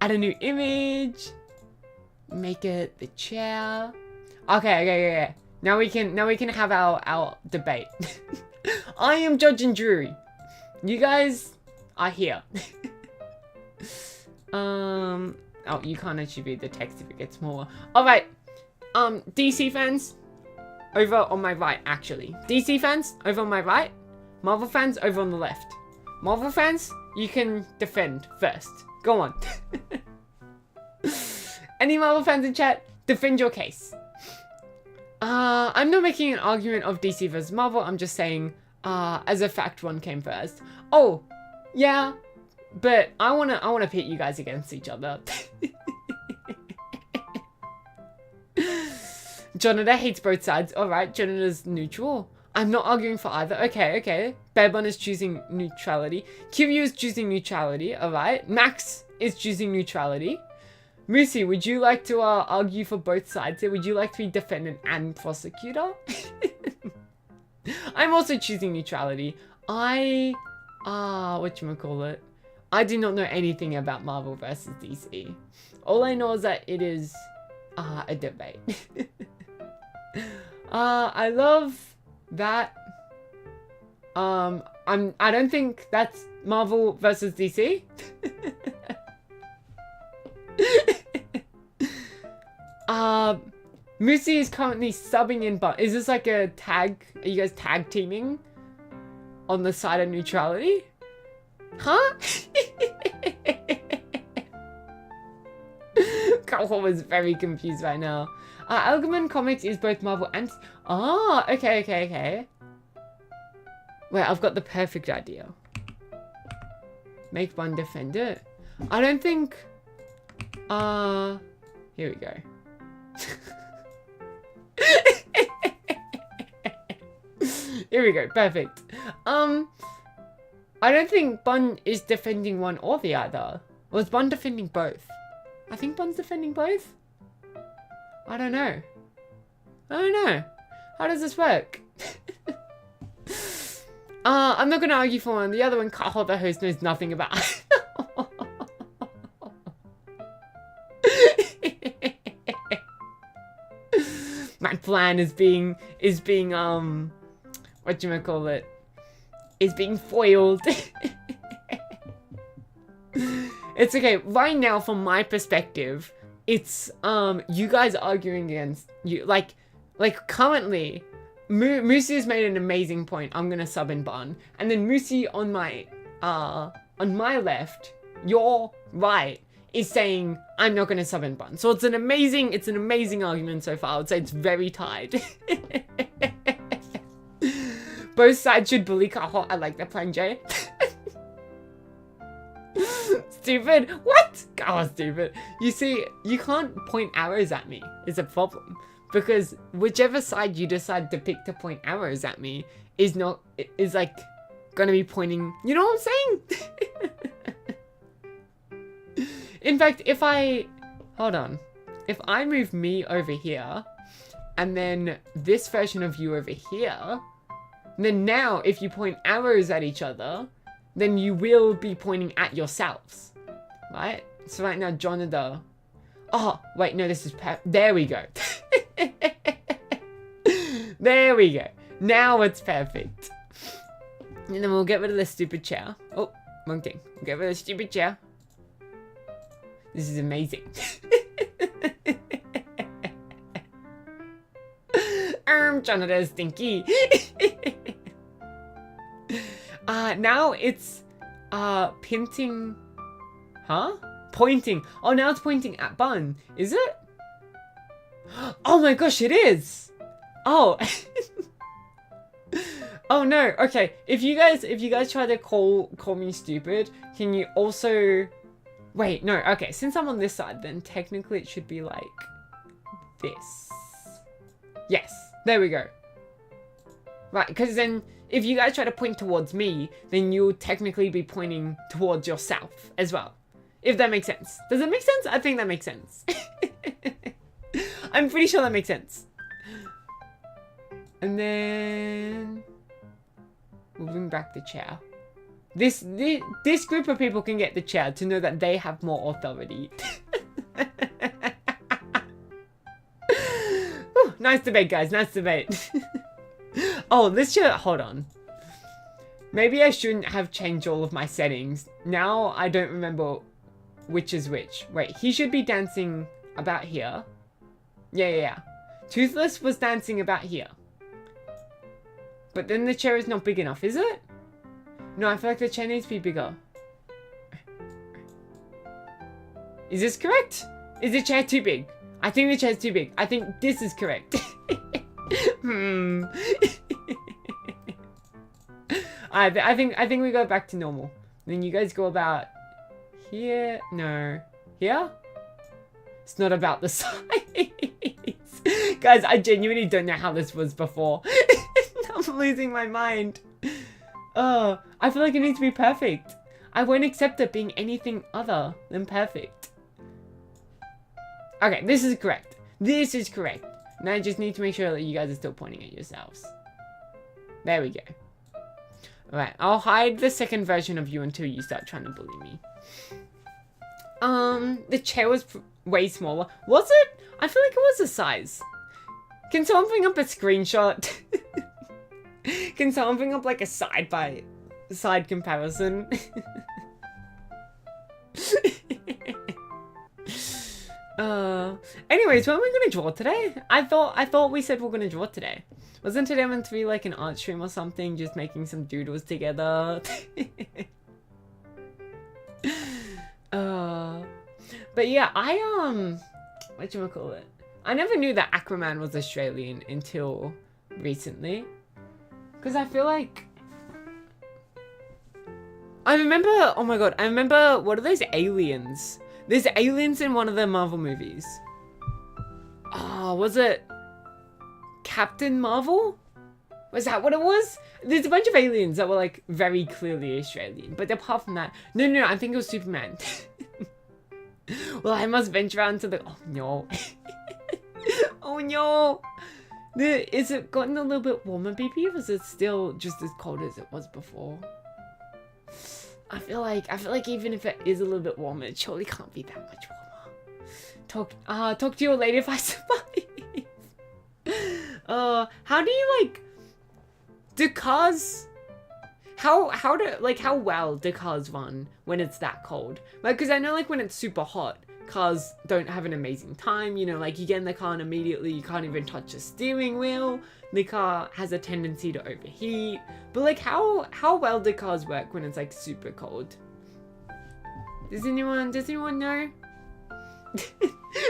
Add a new image. Make it the chair. Okay. Now we can have our debate. I am judge and jury. You guys are here. Oh, you can't attribute the text if it gets smaller. Alright. DC fans, over on my right, actually. DC fans, over on my right. Marvel fans, over on the left. Marvel fans, you can defend first. Go on. Any Marvel fans in chat, defend your case. I'm not making an argument of DC versus Marvel. I'm just saying, as a fact, one came first. Oh, yeah, but I wanna pit you guys against each other. Jonathan hates both sides. Alright, Jonathan's neutral. I'm not arguing for either. Okay. Bearbun is choosing neutrality. Kiryu is choosing neutrality. Alright. Max is choosing neutrality. Moosey, would you like to argue for both sides here? Would you like to be defendant and prosecutor? I'm also choosing neutrality. Whatchamacallit? I do not know anything about Marvel versus DC. All I know is that it is a debate. I love that. I don't think that's Marvel versus DC. Moosey is currently subbing in, but is this like a tag? Are you guys tag teaming on the side of neutrality? Huh? Kaho was very confused right now. Algerman Comics is both Marvel and... Oh, okay. Wait, I've got the perfect idea. Make one defend it. I don't think... Here we go. Here we go, perfect. I don't think Bun is defending one or the other. Or is Bun defending both? I think Bun's defending both? I don't know. How does this work? I'm not gonna argue for one. The other one, Kaho, the host, knows nothing about. My plan is being whatchamacallit, is being foiled. It's okay. Right now, from my perspective, it's you guys arguing against you. Like currently, Moosey has made an amazing point. I'm gonna sub in Bun, and then Moosey on my left, your right, is saying I'm not gonna sub in Bun. So it's an amazing argument so far. I would say it's very tied. Both sides should bully Kaho. I like that plan, Jay. Stupid. What? Kaho's stupid. You see, you can't point arrows at me. It's a problem. Because whichever side you decide to pick to point arrows at me is like gonna be pointing, you know what I'm saying? In fact, if I move me over here, and then this version of you over here, then now if you point arrows at each other, then you will be pointing at yourselves, right? So right now, Jonathan. Oh, wait, no, this is there we go. There we go. Now it's perfect. And then we'll get rid of the stupid chair. Oh, wrong thing. We'll get rid of the stupid chair. This is amazing. Jonathan is stinky. Now it's pinting. Huh? Pointing. Oh, now it's pointing at Bun. Is it? Oh my gosh, it is. Oh. Oh no. Okay. If you guys try to call me stupid, can you also wait, no. Okay, since I'm on this side, then technically it should be like this. Yes. There we go. Right, because then if you guys try to point towards me, then you'll technically be pointing towards yourself as well. If that makes sense. Does it make sense? I think that makes sense. I'm pretty sure that makes sense. And then we'll bring back the chair. This group of people can get the chair to know that they have more authority. Ooh, nice debate, guys. Nice debate. Oh, this chair. Hold on. Maybe I shouldn't have changed all of my settings. Now I don't remember which is which. Wait, he should be dancing about here. Yeah. Toothless was dancing about here. But then the chair is not big enough, is it? No, I feel like the chair needs to be bigger. Is this correct? Is the chair too big? I think the chair's too big. I think this is correct. I think we go back to normal. Then you guys go about here. No. Here? It's not about the size. Guys, I genuinely don't know how this was before. I'm losing my mind. Oh, I feel like it needs to be perfect. I won't accept it being anything other than perfect. Okay, this is correct. This is correct. Now I just need to make sure that you guys are still pointing at yourselves. There we go. Alright, I'll hide the second version of you until you start trying to bully me. The chair was way smaller. Was it? I feel like it was a size. Can someone bring up a screenshot? Can someone bring up like a side-by-side comparison? Anyways, when are we gonna draw today? I thought we said we're gonna draw today. Wasn't today meant to be like an art stream or something? Just making some doodles together. But yeah, whatchamacallit? I never knew that Aquaman was Australian until recently. Because I feel like... I remember, oh my god, I remember, what are those aliens? There's aliens in one of the Marvel movies. Oh, was it Captain Marvel? Was that what it was? There's a bunch of aliens that were like very clearly Australian. But apart from that, no, I think it was Superman. Well, I must venture out into the... Oh no. Oh no. Is it gotten a little bit warmer, baby? Or is it still just as cold as it was before? I feel like even if it is a little bit warmer, it surely can't be that much warmer. Talk to you later if I survive. How do you like... Do cars... How well do cars run when it's that cold? Like, because I know like when it's super hot, cars don't have an amazing time, you know, like you get in the car and immediately you can't even touch the steering wheel. The car has a tendency to overheat. But like how well do cars work when it's like super cold? Does anyone know?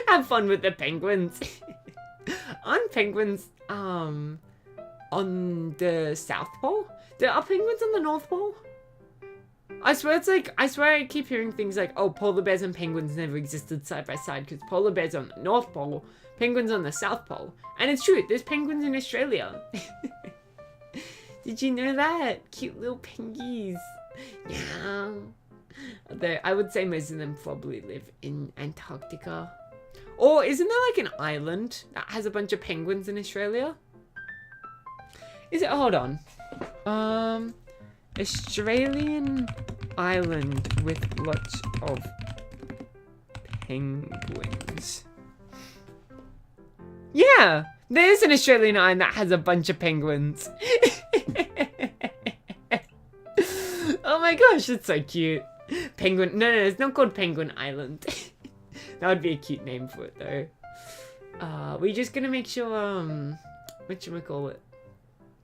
Have fun with the penguins. Aren't penguins on the South Pole? Are penguins on the North Pole? I swear I keep hearing things like, oh, polar bears and penguins never existed side by side because polar bears are on the North Pole, penguins on the South Pole. And it's true, there's penguins in Australia. Did you know that? Cute little pengies. Yeah. Although I would say most of them probably live in Antarctica. Or isn't there like an island that has a bunch of penguins in Australia? Is it? Hold on. Australian island with lots of penguins. Yeah, there's an Australian island that has a bunch of penguins. Oh my gosh, that's so cute. Penguin, no, it's not called Penguin Island. That would be a cute name for it though. We're just gonna make sure, whatchamacallit?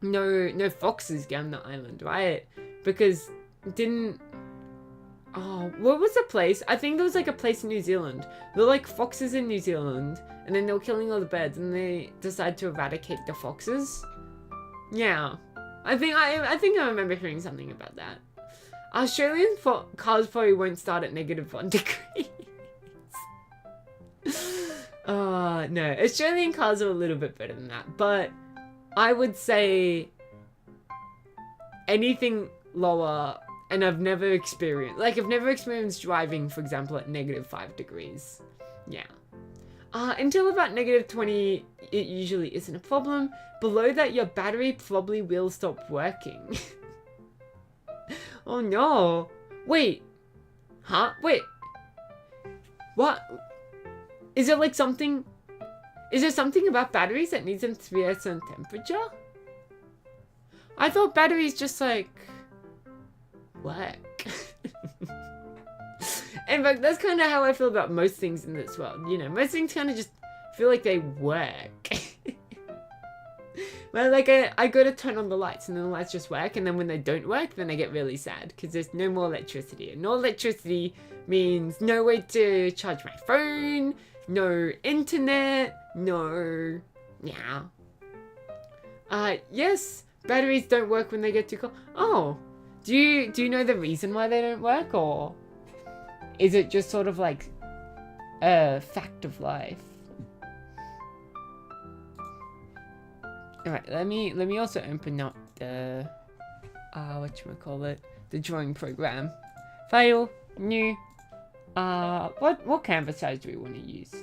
No foxes down the island, right? Because what was the place? I think there was like a place in New Zealand. There were like foxes in New Zealand, and then they were killing all the birds, and they decided to eradicate the foxes. Yeah, I think I remember hearing something about that. Australian cars probably won't start at -1 degree. No, Australian cars are a little bit better than that, but I would say anything lower, and I've never experienced driving, for example, at -5 degrees. Yeah. Until about -20, it usually isn't a problem. Below that, your battery probably will stop working. Oh no. Wait. Huh? Wait. What? Is it like something... Is there something about batteries that needs them to be at a certain temperature? I thought batteries just like... work. In fact, that's kind of how I feel about most things in this world. You know, most things kind of just feel like they work. But like, I go to turn on the lights and then the lights just work. And then when they don't work, then I get really sad because there's no more electricity. And no electricity means no way to charge my phone, no internet, no... Yeah. Yes, batteries don't work when they get too cold. Oh, do you know the reason why they don't work, or is it just sort of like a fact of life? Alright, let me also open up the whatchamacallit, the drawing program. File, new. What canvas size do we want to use?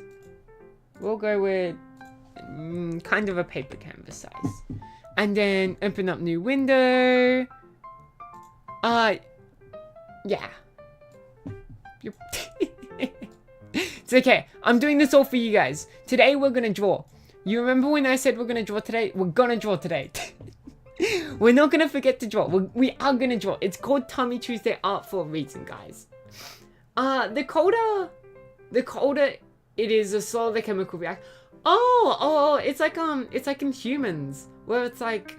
We'll go with kind of a paper canvas size. And then open up new window. Yeah. It's okay. I'm doing this all for you guys. Today we're gonna draw. You remember when I said we're gonna draw today? We're gonna draw today. We're not gonna forget to draw. We are gonna draw. It's called Tummy Tuesday Art for a reason, guys. The colder it is, the slower the chemical reaction. Oh, it's like in humans, where it's like,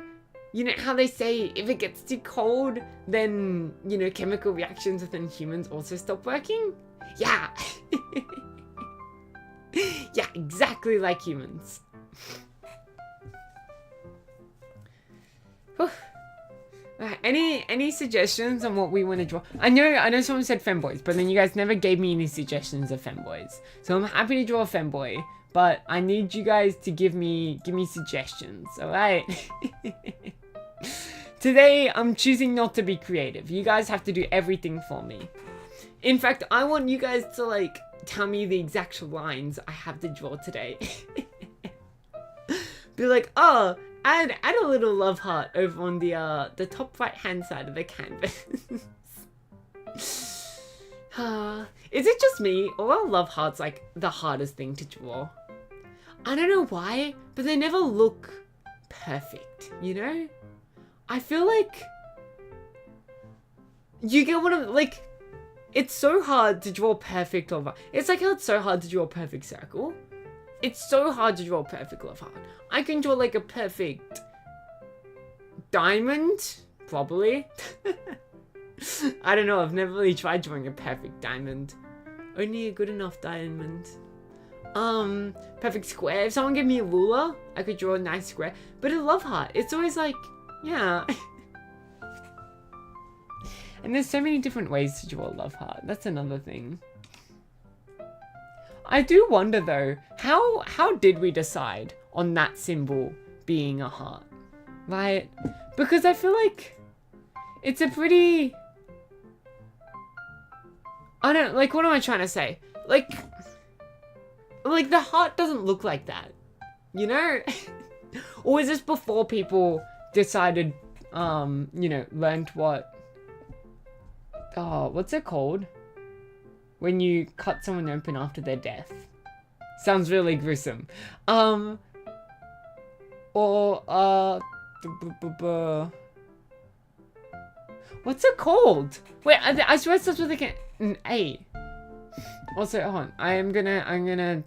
you know how they say if it gets too cold, then, you know, chemical reactions within humans also stop working? Yeah. Yeah, exactly like humans. Alright, any suggestions on what we want to draw? I know someone said femboys, but then you guys never gave me any suggestions of femboys. So I'm happy to draw a femboy, but I need you guys to give me suggestions, alright? Today, I'm choosing not to be creative. You guys have to do everything for me. In fact, I want you guys to, like, tell me the exact lines I have to draw today. Be like, oh, add a little love heart over on the top right hand side of the canvas. Is it just me, or are love hearts like the hardest thing to draw? I don't know why, but they never look perfect, you know? I feel like you get what I'm like. It's so hard to draw perfect love heart. It's like how it's so hard to draw a perfect circle. It's so hard to draw a perfect love heart. I can draw like a perfect diamond, probably. I don't know, I've never really tried drawing a perfect diamond. Only a good enough diamond. Perfect square. If someone gave me a ruler, I could draw a nice square. But a love heart, it's always like, yeah. And there's so many different ways to draw a love heart. That's another thing. I do wonder though, how did we decide on that symbol being a heart? Right? Because I feel like it's a pretty... I don't, like, what am I trying to say? Like the heart doesn't look like that, you know? Or is this before people decided, you know, learned what... Oh, what's it called? When you cut someone open after their death. Sounds really gruesome. What's it called? Wait, I swear it starts with like an A. Also, hold on. I'm gonna...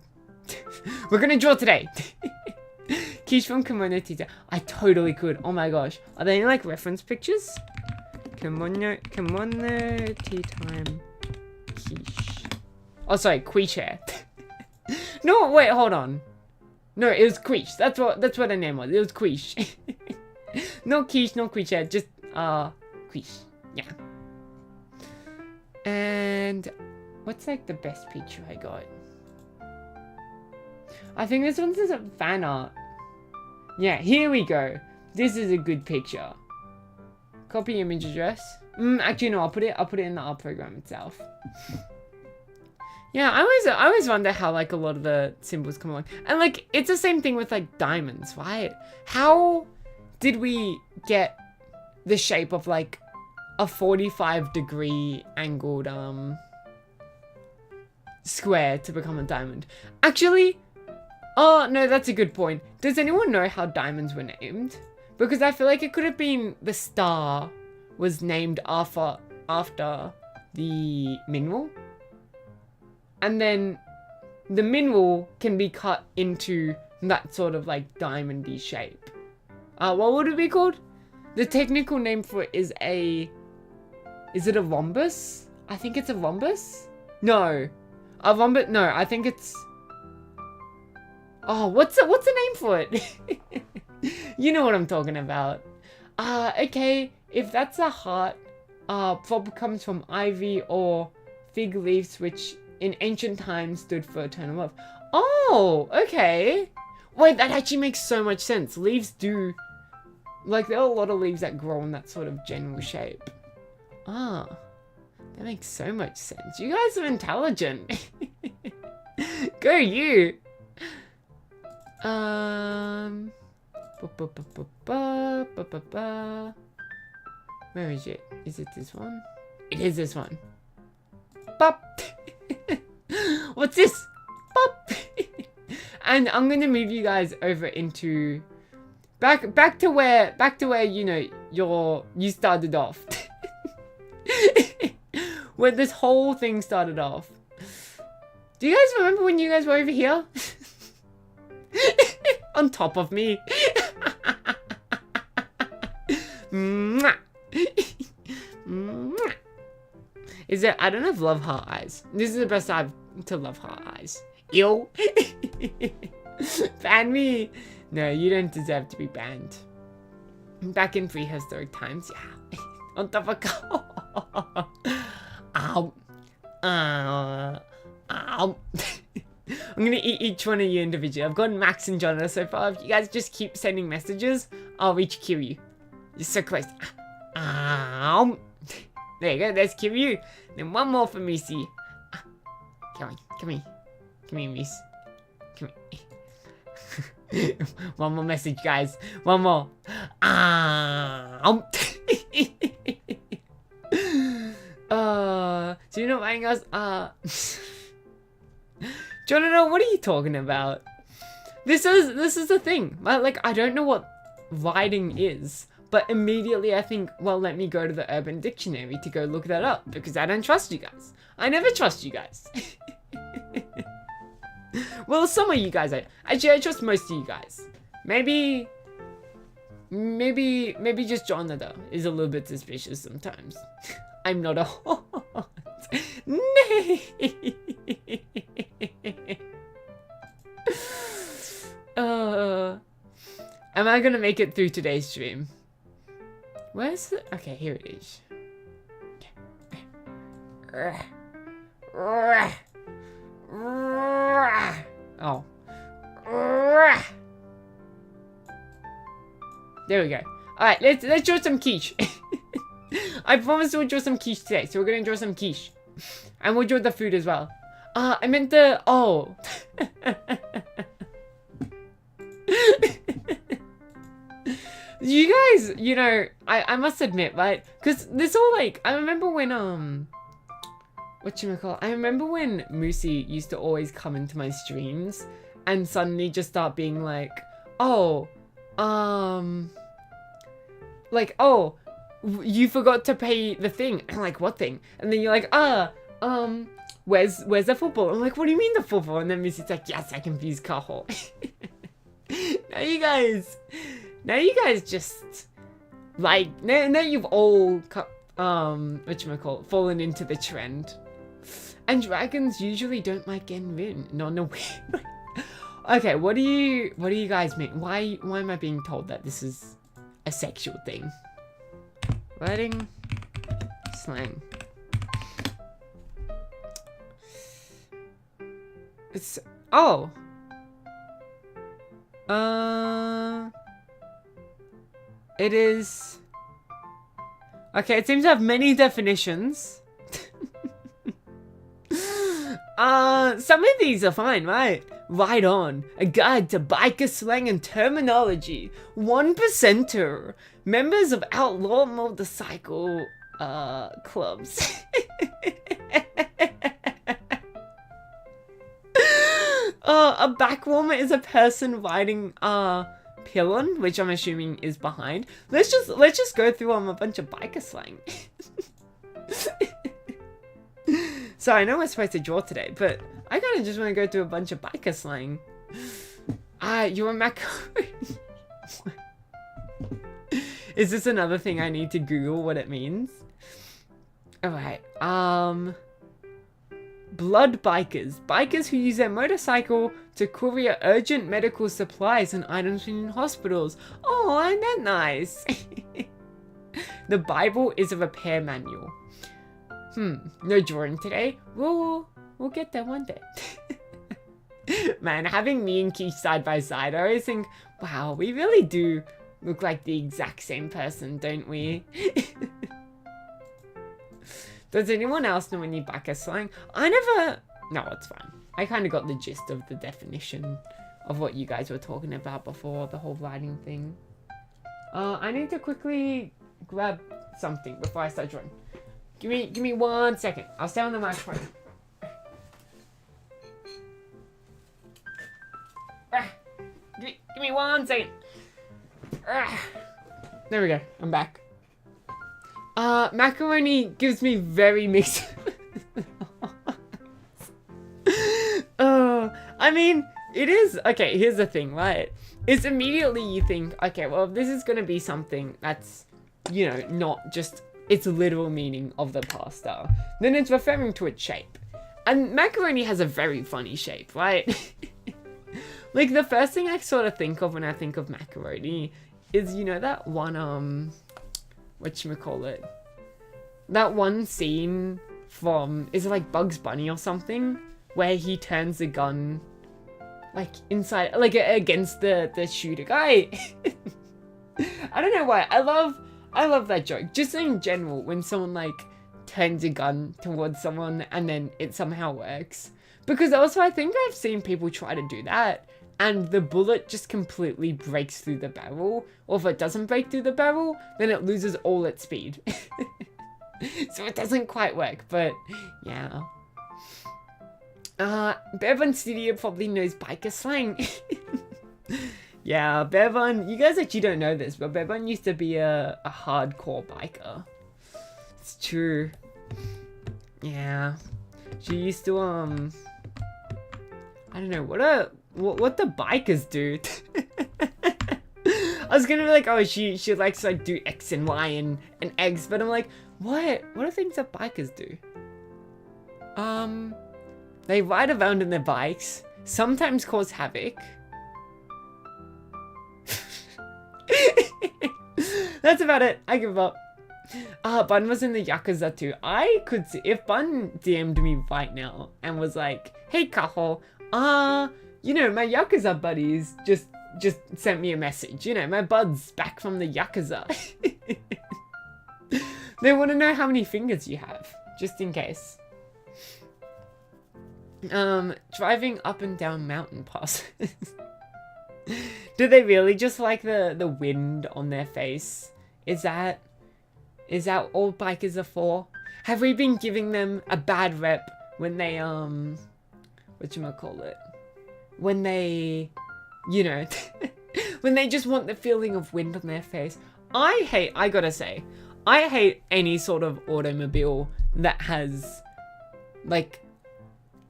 We're gonna draw today. Quiche from Kimono Tea Time. I totally could. Oh my gosh. Are they like reference pictures? Kimono Tea Time quiche. Oh, sorry, quiche. No, wait, hold on. No, it was quiche. That's what the name was. It was quiche. No quiche, no quiche. Just quiche. Yeah. And what's like the best picture I got? I think this one's a fan art. Yeah, here we go. This is a good picture. Copy image address. Actually, no, I'll put it in the art program itself. Yeah, I always wonder how like a lot of the symbols come along. And like it's the same thing with like diamonds, right? How did we get the shape of like a 45-degree angled square to become a diamond? Actually, oh no, that's a good point. Does anyone know how diamonds were named? Because I feel like it could have been the star was named after the mineral. And then the mineral can be cut into that sort of like diamondy shape. What would it be called? The technical name for it is it a rhombus? I think it's a rhombus? No. A rhombus, no, I think it's, oh, what's the name for it? You know what I'm talking about. Okay, if that's a heart, probably comes from ivy or fig leaves, which in ancient times stood for eternal love. Oh, okay. Wait, that actually makes so much sense. Leaves do, like, there are a lot of leaves that grow in that sort of general shape. Ah, that makes so much sense. You guys are intelligent. Go you. Where is it? Is it this one? It is this one. Pop. What's this? Pop. And I'm gonna move you guys over into back to where you know you started off. Where this whole thing started off. Do you guys remember when you guys were over here? On top of me. Is it? I don't have love heart eyes. This is the best time to love heart eyes. Ew. Ban me. No, you don't deserve to be banned. Back in prehistoric times, yeah. On top of Kaho. Ow. Ow. I'm gonna eat each one of you individually. I've gotten Max and Jonah so far. If you guys just keep sending messages, I'll reach Kiryu. You're so close. Ow. There you go, there's Kiryu. Then one more for Missy. Come on, come here. Come here, Miss. Come here. One more message, guys. One more. So you're not buying us? Jonathan, what are you talking about? This is the thing. Like, I don't know what writing is, but immediately I think, well, let me go to the Urban Dictionary to go look that up, because I don't trust you guys. I never trust you guys. Well, some of you guys, actually, I trust most of you guys. Maybe just Jonathan is a little bit suspicious sometimes. I'm not a horse. Nay. Am I gonna make it through today's stream? Where's the... Okay, here it is. Oh. There we go. Alright, let's draw some quiche. I promised we'll draw some quiche today, so we're gonna draw some quiche. And we'll draw the food as well. I meant the... Oh. You guys, you know, I must admit, right? Because this all like... I remember when, whatchamacallit? I remember when Moosey used to always come into my streams and suddenly just start being like, oh, like, oh, you forgot to pay the thing. I'm like, what thing? And then you're like, where's the football? I'm like, what do you mean the football? And then Moosey's like, yes, I confused Kaho. Now you guys just, like, now you've all, whatchamacallit, fallen into the trend. And dragons usually don't like getting ridden. Not in a weird way. Okay, what do you guys mean? Why am I being told that this is a sexual thing? Writing slang. It's oh. It is. Okay, it seems to have many definitions. Some of these are fine, right? Right on. A guide to biker slang and terminology. 1%er. Members of outlaw motorcycle, clubs. A backwarmer is a person riding a pillion, which I'm assuming is behind. Let's just go through a bunch of biker slang. So I know we're supposed to draw today, but I kind of just want to go through a bunch of biker slang. You're a macaroni. Is this another thing I need to Google what it means? Alright, blood bikers. Bikers who use their motorcycle to courier urgent medical supplies and items in hospitals. Oh, isn't that nice? The Bible is a repair manual. No drawing today. We'll get there one day. Man, having me and Keith side by side, I always think, wow, we really do look like the exact same person, don't we? Does anyone else know any biker slang? No, it's fine. I kind of got the gist of the definition of what you guys were talking about before, the whole writing thing. I need to quickly grab something before I start drawing. Give me 1 second. I'll stay on the microphone. Give me 1 second. There we go. I'm back. Macaroni gives me very mixed. I mean, it is okay. Here's the thing, right? It's immediately you think, okay, well, this is gonna be something that's, you know, not just its literal meaning of the pasta. Then it's referring to its shape, and macaroni has a very funny shape, right? Like the first thing I sort of think of when I think of macaroni is, you know, that one whatchamacallit? That one scene from, is it like Bugs Bunny or something? Where he turns the gun, like, inside, like, against the shooter guy. I don't know why. I love that joke. Just in general, when someone, like, turns a gun towards someone and then it somehow works. Because also, I think I've seen people try to do that, and the bullet just completely breaks through the barrel. Or if it doesn't break through the barrel, then it loses all its speed. So it doesn't quite work, but yeah. Bevan Studio probably knows biker slang. Yeah, Bevan, you guys actually don't know this, but Bevan used to be a hardcore biker. It's true. Yeah. She used to, I don't know, what the bikers do. I was gonna be like, oh, she likes to like do X and Y and eggs, but I'm like, what are things that bikers do? They ride around in their bikes, sometimes cause havoc. That's about it. I give up. Bun was in the Yakuza too. I could see, if Bun DM'd me right now and was like, hey Kaho, you know, my Yakuza buddies just sent me a message. You know, my buds back from the Yakuza. They want to know how many fingers you have, just in case. Driving up and down mountain passes. Do they really just like the wind on their face? Is that all bikers are for? Have we been giving them a bad rep when they whatchamacallit? When they, you know, when they just want the feeling of wind on their face. I gotta say, I hate any sort of automobile that has, like,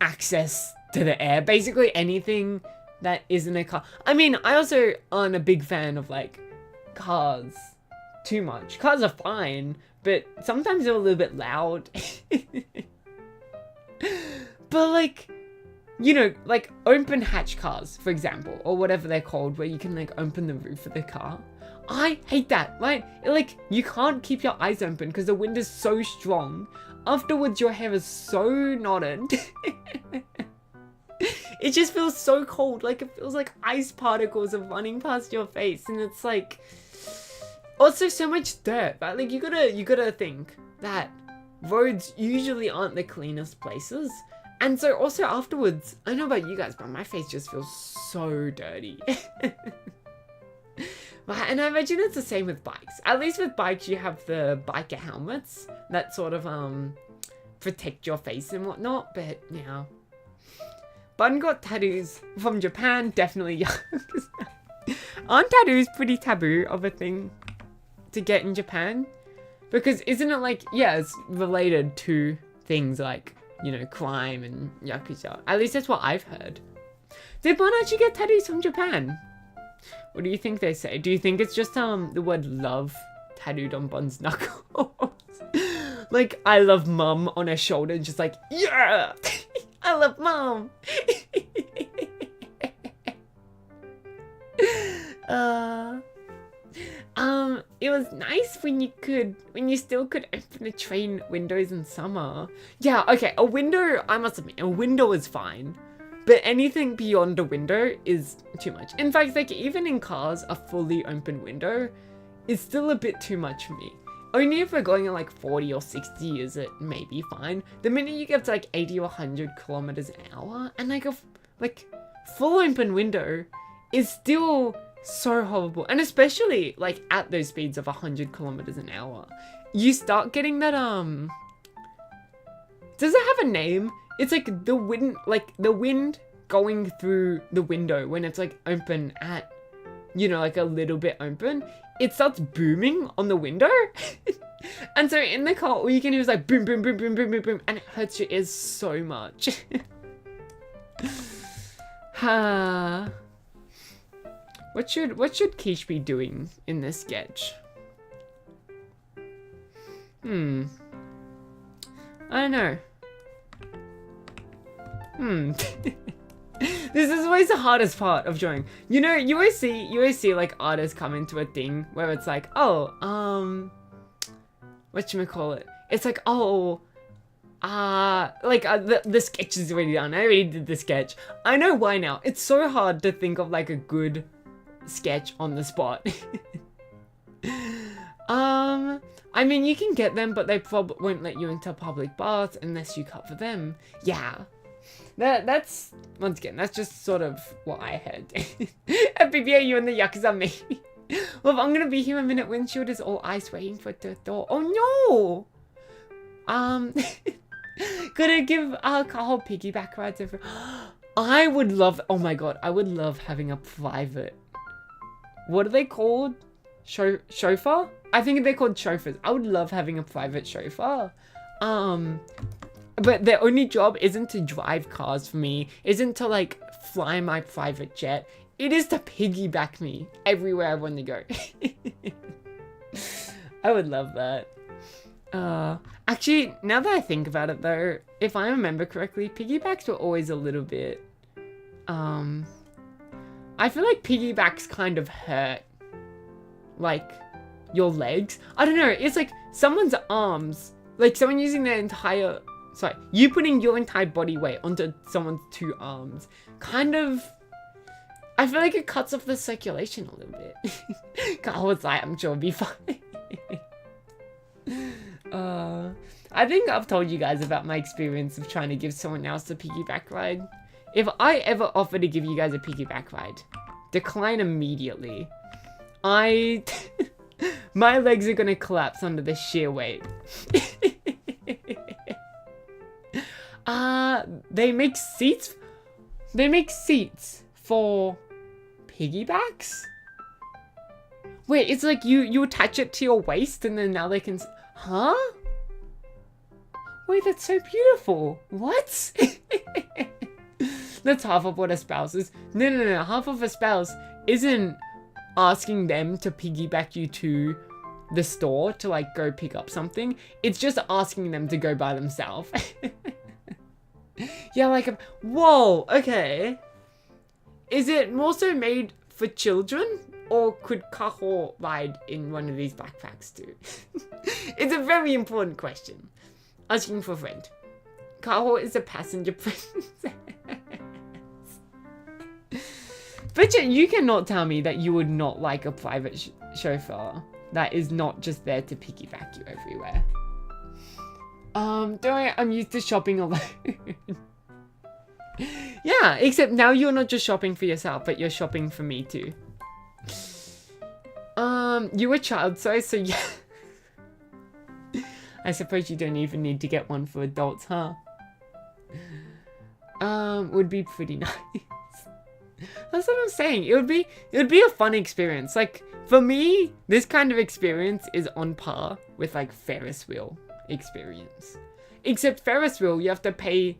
access to the air. Basically anything that isn't a car. I mean, I also aren't a big fan of, like, cars too much. Cars are fine, but sometimes they're a little bit loud. But, like, you know, like, open hatch cars, for example, or whatever they're called, where you can, like, open the roof of the car. I hate that, right? Like, you can't keep your eyes open because the wind is so strong. Afterwards, your hair is so knotted. It just feels so cold. Like, it feels like ice particles are running past your face. And it's like, also so much dirt, right? Like, you gotta think that roads usually aren't the cleanest places. And so also afterwards, I don't know about you guys, but my face just feels so dirty. And I imagine it's the same with bikes. At least with bikes, you have the biker helmets that sort of protect your face and whatnot. But yeah, Bun got tattoos from Japan, definitely young. Aren't tattoos pretty taboo of a thing to get in Japan? Because isn't it like, yeah, it's related to things like, you know, crime and yakuza. At least that's what I've heard. Did Bun actually get tattoos from Japan? What do you think they say? Do you think it's just the word love tattooed on Bun's knuckles? Like, I love mum on her shoulder and just like, yeah! I love mum! It was nice when you still could open the train windows in summer. Yeah, okay, a window, I must admit, a window is fine. But anything beyond a window is too much. In fact, like, even in cars, a fully open window is still a bit too much for me. Only if we're going at like 40 or 60 is it maybe fine. The minute you get to like 80 or 100 kilometers an hour, and like a full open window is still so horrible. And especially like at those speeds of 100 kilometers an hour, you start getting that, does it have a name? It's like the wind going through the window when it's like open at, you know, like a little bit open. It starts booming on the window. And so in the car, all you can do is like boom, boom, boom, boom, boom, boom, boom. And it hurts your ears so much. What should Quiche be doing in this sketch? I don't know. This is always the hardest part of drawing. You know, you always see like artists come into a thing where it's like, oh, whatchamacallit? It's like, oh, the sketch is already done. I already did the sketch. I know why now. It's so hard to think of like a good sketch on the spot. I mean, you can get them, but they probably won't let you into public baths unless you cover them. Yeah. That's, once again, that's just sort of what I heard. FBBA, you and the Yakuza me. Well, if I'm gonna be here a minute, windshield is all ice waiting for the door. Oh no! Gonna give Kaho piggyback rides over. I would love, oh my god, I would love having a private, what are they called? Chauffeur? I think they're called chauffeurs. I would love having a private chauffeur. But their only job isn't to drive cars for me, isn't to like fly my private jet. It is to piggyback me everywhere I want to go. I would love that. Actually, now that I think about it though, if I remember correctly, piggybacks were always a little bit, I feel like piggybacks kind of hurt, like, your legs. I don't know, it's like someone's arms, like someone using their entire, sorry, you putting your entire body weight onto someone's two arms, kind of, I feel like it cuts off the circulation a little bit. Carl was like, I'm sure it'll be fine. I think I've told you guys about my experience of trying to give someone else a piggyback ride. If I ever offer to give you guys a piggyback ride, decline immediately. My legs are gonna collapse under the sheer weight. They make seats. They make seats for piggybacks. Wait, it's like you attach it to your waist and then now they can. Huh? Wait, that's so beautiful. What? That's half of what a spouse is. No. Half of a spouse isn't asking them to piggyback you to the store to like go pick up something. It's just asking them to go by themselves. Yeah, like, whoa, okay. Is it more so made for children? Or could Kaho ride in one of these backpacks too? It's a very important question. Asking for a friend. Kaho is a passenger princess. But you cannot tell me that you would not like a private chauffeur that is not just there to piggyback you everywhere. Don't worry, I'm used to shopping alone. Yeah, except now you're not just shopping for yourself, but you're shopping for me too. You were child size, so yeah. I suppose you don't even need to get one for adults, huh? Would be pretty nice. That's what I'm saying. It would be a fun experience. Like, for me, this kind of experience is on par with like Ferris wheel experience. Except Ferris wheel, you have to pay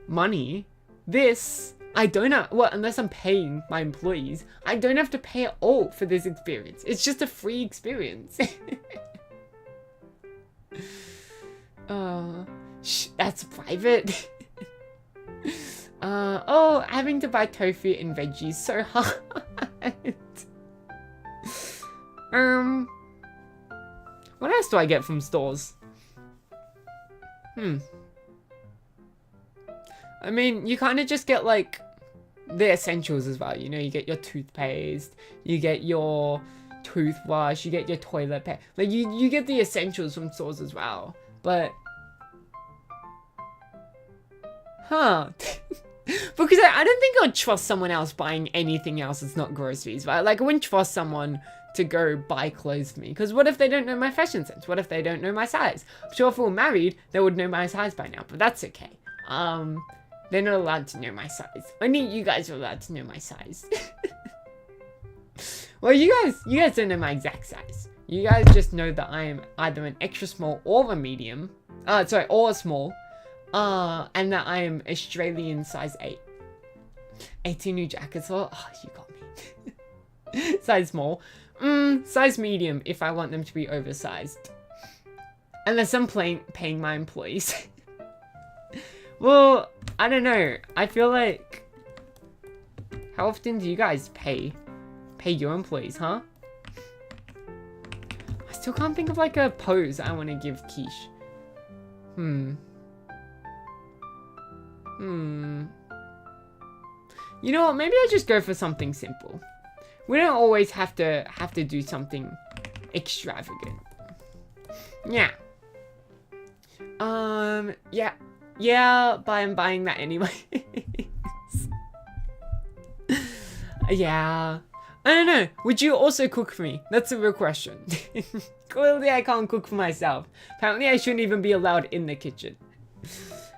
money. This, I don't know. Well, unless I'm paying my employees, I don't have to pay at all for this experience. It's just a free experience. That's private. Oh, having to buy tofu and veggies so hard. What else do I get from stores? I mean, you kind of just get like the essentials as well. You know, you get your toothpaste, you get your toothbrush, you get your toilet paper. Like you get the essentials from stores as well. But because I don't think I'd trust someone else buying anything else that's not groceries, right? Like I wouldn't trust someone to go buy clothes for me, because what if they don't know my fashion sense? What if they don't know my size? I'm sure if we were married, they would know my size by now, but that's okay. They're not allowed to know my size. Only you guys are allowed to know my size. Well, you guys don't know my exact size. You guys just know that I am either an extra small or a medium. Or a small. And that I am Australian size 8. 18 new jackets. Oh, you got me. Size small. Size medium if I want them to be oversized. Unless I'm paying my employees. Well, I don't know. I feel like... How often do you guys pay your employees, huh? I still can't think of like a pose I want to give Quiche. You know what? Maybe I just go for something simple. We don't always have to do something extravagant. Yeah. Yeah, but I'm buying that anyway. Yeah. I don't know. Would you also cook for me? That's a real question. Clearly, I can't cook for myself. Apparently, I shouldn't even be allowed in the kitchen.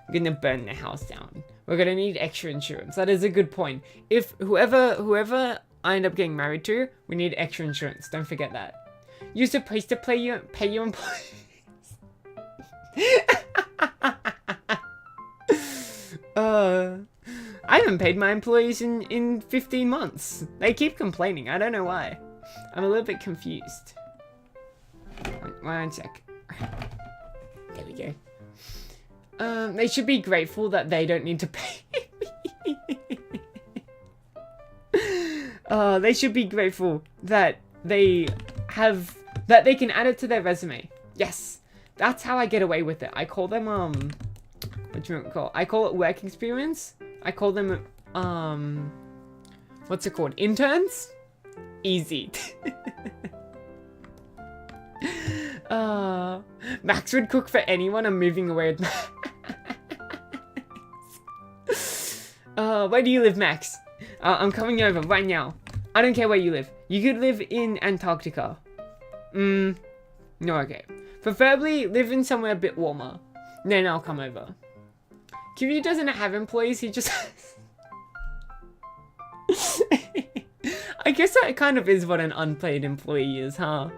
I'm gonna burn the house down. We're gonna need extra insurance. That is a good point. If whoever I end up getting married to, we need extra insurance. Don't forget that. You're supposed to pay your employees. I haven't paid my employees in 15 months. They keep complaining. I don't know why. I'm a little bit confused. One sec. There we go. They should be grateful that they don't need to pay me. They should be grateful that they can add it to their resume. Yes, that's how I get away with it. I call them what do you call? I call it work experience. I call them what's it called? Interns. Easy. Max would cook for anyone. I'm moving away with Max. Where do you live, Max? I'm coming over right now. I don't care where you live. You could live in Antarctica. No, okay. Preferably live in somewhere a bit warmer. Then I'll come over. QV doesn't have employees, he just has... I guess that kind of is what an unpaid employee is, huh?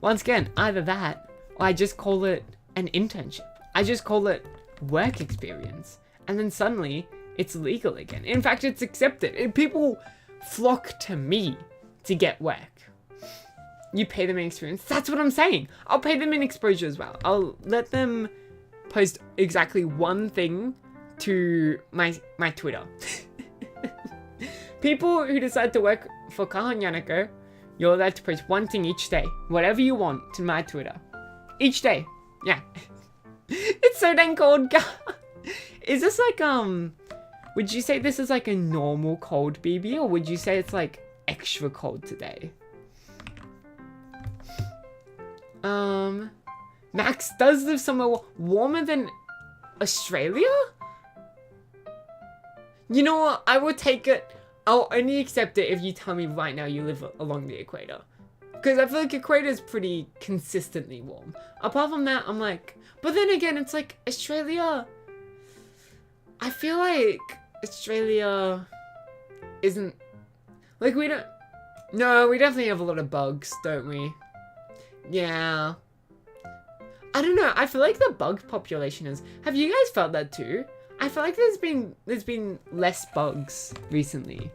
Once again, either that, or I just call it an internship. I just call it work experience. And then suddenly, it's legal again. In fact, it's accepted. People flock to me to get work. You pay them in experience. That's what I'm saying. I'll pay them in exposure as well. I'll let them post exactly one thing to my Twitter. People who decide to work for Kaho and Yanako, you're allowed to post one thing each day. Whatever you want to my Twitter. Each day. Yeah. It's so dang cold. Is this like, would you say this is like a normal cold BB, or would you say it's like extra cold today? Max does live somewhere warmer than Australia? You know what? I will take it. I'll only accept it if you tell me right now you live along the equator. Because I feel like equator is pretty consistently warm. Apart from that, I'm like... But then again, it's like Australia... I feel like Australia isn't... Like, we don't... No, we definitely have a lot of bugs, don't we? Yeah. I don't know. I feel like the bug population is... Have you guys felt that too? I feel like there's been less bugs recently.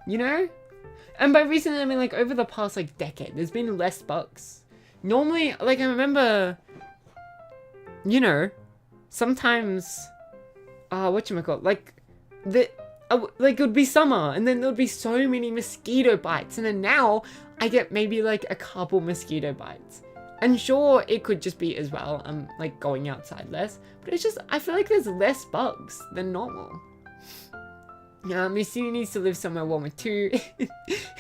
You know? And by recently, I mean like over the past like decade, there's been less bugs. Normally, like I remember, you know, sometimes, whatchamacallit, like, like it would be summer and then there would be so many mosquito bites. And then now I get maybe like a couple mosquito bites. And sure, it could just be as well, I'm like going outside less. But it's just, I feel like there's less bugs than normal. Missy needs to live somewhere warmer too. He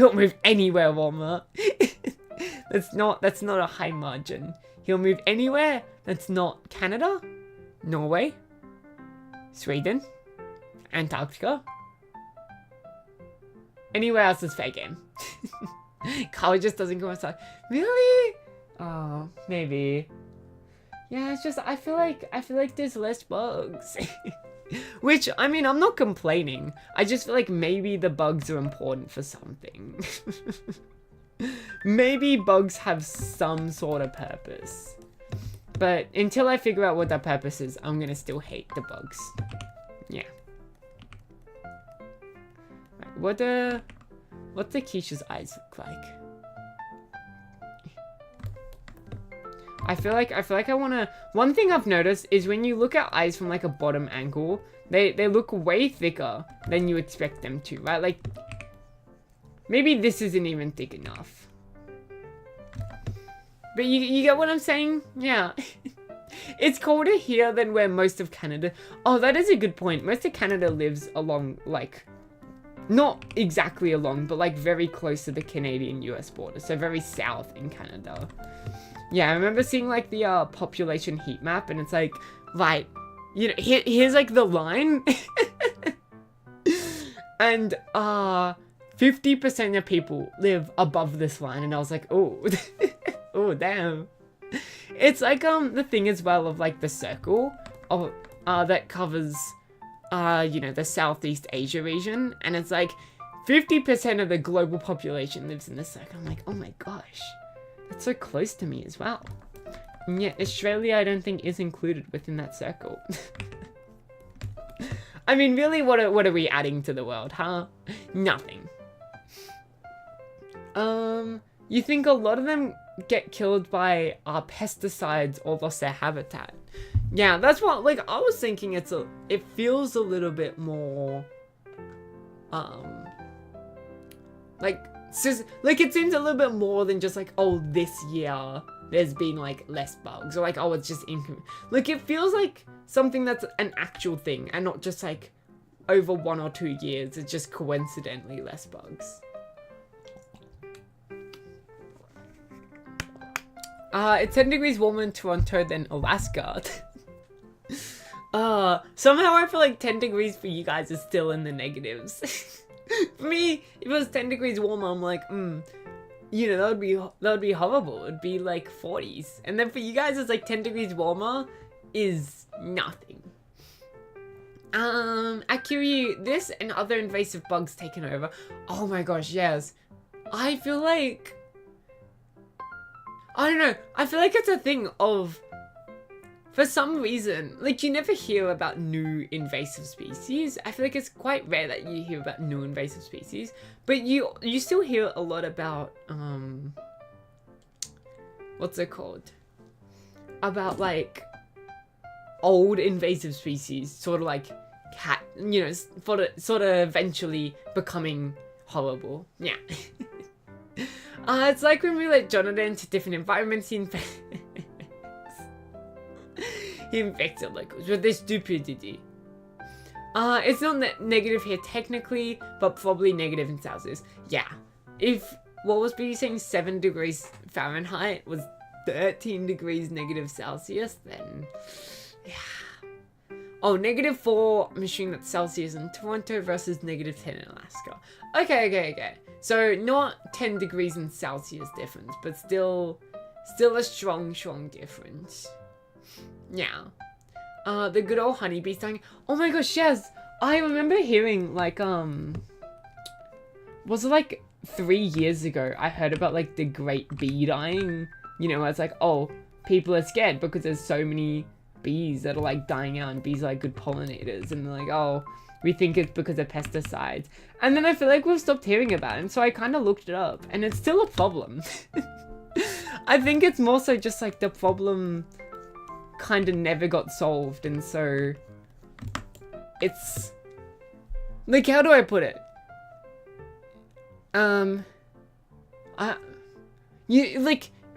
won't move anywhere warmer. That's not a high margin. He'll move anywhere that's not Canada, Norway, Sweden, Antarctica. Anywhere else is fair game. Kaho just doesn't go outside. Really? Oh, maybe. Yeah, it's just I feel like there's less bugs. Which, I mean, I'm not complaining. I just feel like maybe the bugs are important for something. Maybe bugs have some sort of purpose. But until I figure out what that purpose is, I'm gonna still hate the bugs. Yeah. Right, what do Keisha's eyes look like? I feel like I wanna... One thing I've noticed is when you look at eyes from like a bottom angle, they look way thicker than you expect them to, right? Like, maybe this isn't even thick enough. But you get what I'm saying? Yeah. It's colder here than where most of Canada... Oh, that is a good point. Most of Canada lives along, like... Not exactly along, but like very close to the Canadian-US border. So very south in Canada. Yeah, I remember seeing like the population heat map, and it's like, right, you know, here's like the line, and 50% of people live above this line, and I was like, oh, oh damn. It's like the thing as well of like the circle of that covers you know, the Southeast Asia region, and it's like 50% of the global population lives in this circle. I'm like, oh my gosh. That's so close to me as well. And yet Australia, I don't think, is included within that circle. I mean, really, what are we adding to the world, huh? Nothing. You think a lot of them get killed by pesticides or lost their habitat? Yeah, that's what, like, I was thinking it feels a little bit more, like it seems a little bit more than just like, oh, this year there's been like less bugs, or like, oh, it's just like, it feels like something that's an actual thing and not just like over 1 or 2 years it's just coincidentally less bugs. It's 10 degrees warmer in Toronto than Alaska. Somehow I feel like 10 degrees for you guys is still in the negatives. For me, if it was 10 degrees warmer, I'm like, you know, that would be horrible. It'd be like 40s. And then for you guys, it's like 10 degrees warmer is nothing. Akiri, this and other invasive bugs taken over. Oh my gosh, yes. I feel like, I don't know. I feel like it's a thing of, for some reason, like, you never hear about new invasive species. I feel like it's quite rare that you hear about new invasive species, but you still hear a lot about, what's it called? About, like, old invasive species, sort of like cat, you know, sort of eventually becoming horrible. Yeah. It's like when we let Jonathan to different environments, he infects it like with their stupidity. It's not negative here technically, but probably negative in Celsius. Yeah. If what was B saying 7 degrees Fahrenheit was 13 degrees negative Celsius, then yeah. Oh, -4, I'm assuming that's Celsius in Toronto versus -10 in Alaska. Okay. So not 10 degrees in Celsius difference, but still a strong difference. Yeah. The good old honeybees dying. Oh my gosh, yes! I remember hearing, like, was it like 3 years ago, I heard about, like, the great bee dying. You know, it's like, oh, people are scared because there's so many bees that are, like, dying out, and bees are, like, good pollinators, and they're like, oh, we think it's because of pesticides. And then I feel like we've stopped hearing about it, and so I kind of looked it up, and it's still a problem. I think it's more so just, like, the problem kind of never got solved, and so it's, like, how do I put it?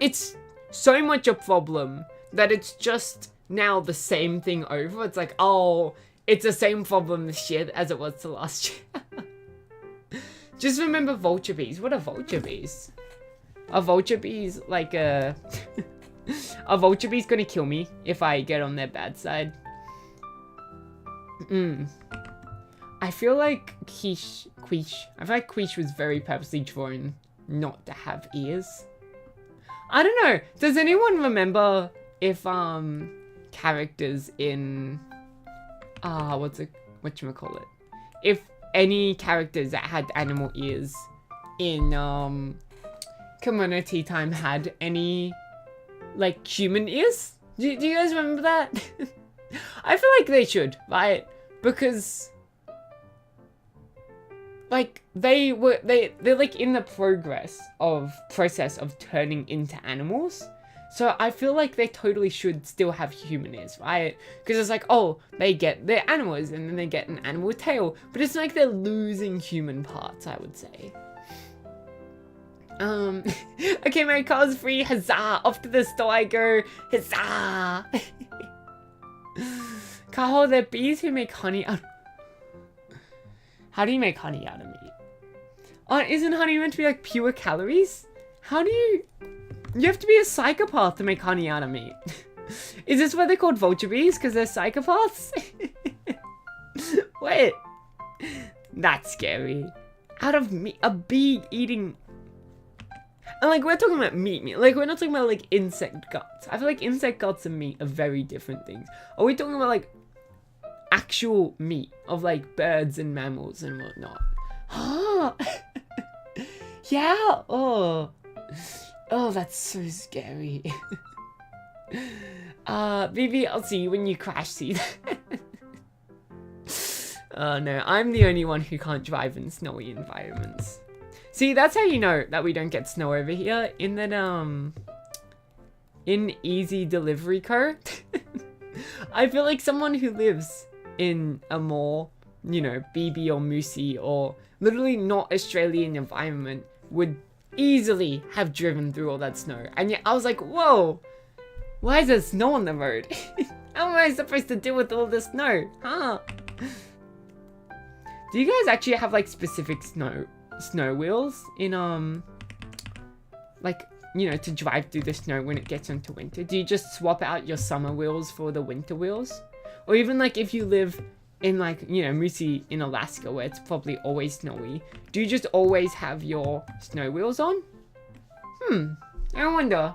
It's so much a problem that it's just now the same thing over. It's like, oh, it's the same problem this year as it was to last year. Just remember vulture bees. What are vulture bees? Are vulture bees like a... Are vulture bees gonna kill me if I get on their bad side? I feel like Quiche was very purposely drawn not to have ears. I don't know. Does anyone remember if characters in whatchamacallit? If any characters that had animal ears in Community Time had any like human ears? Do you guys remember that? I feel like they should, right? Because like they're like in the process of turning into animals. So I feel like they totally should still have human ears, right? Because it's like, oh, they get their animals and then they get an animal tail, but it's like they're losing human parts, I would say. Okay, my car's free, huzzah! Off to the store I go, huzzah! Kaho, they're bees who make honey out. How do you make honey out of meat? Oh, isn't honey meant to be like pure calories? How do you... You have to be a psychopath to make honey out of meat. Is this why they're called vulture bees? Because they're psychopaths? Wait. That's scary. Out of meat, a bee eating... And like, we're talking about meat. Like, we're not talking about like insect guts. I feel like insect guts and meat are very different things. Are we talking about like actual meat of like birds and mammals and whatnot? Huh? Yeah. Oh, that's so scary. Vivi, I'll see you when you crash seed. Oh no, I'm the only one who can't drive in snowy environments. See, that's how you know that we don't get snow over here. In that, in Easy Delivery Co. I feel like someone who lives in a more, you know, BB or Moosey or literally not Australian environment would easily have driven through all that snow. And yet I was like, whoa, why is there snow on the road? How am I supposed to deal with all this snow? Huh? Do you guys actually have like specific snow wheels in like, you know, to drive through the snow when it gets into winter? Do you just swap out your summer wheels for the winter wheels? Or even like if you live in like, you know, Moosey in Alaska where it's probably always snowy, do you just always have your snow wheels on? I wonder.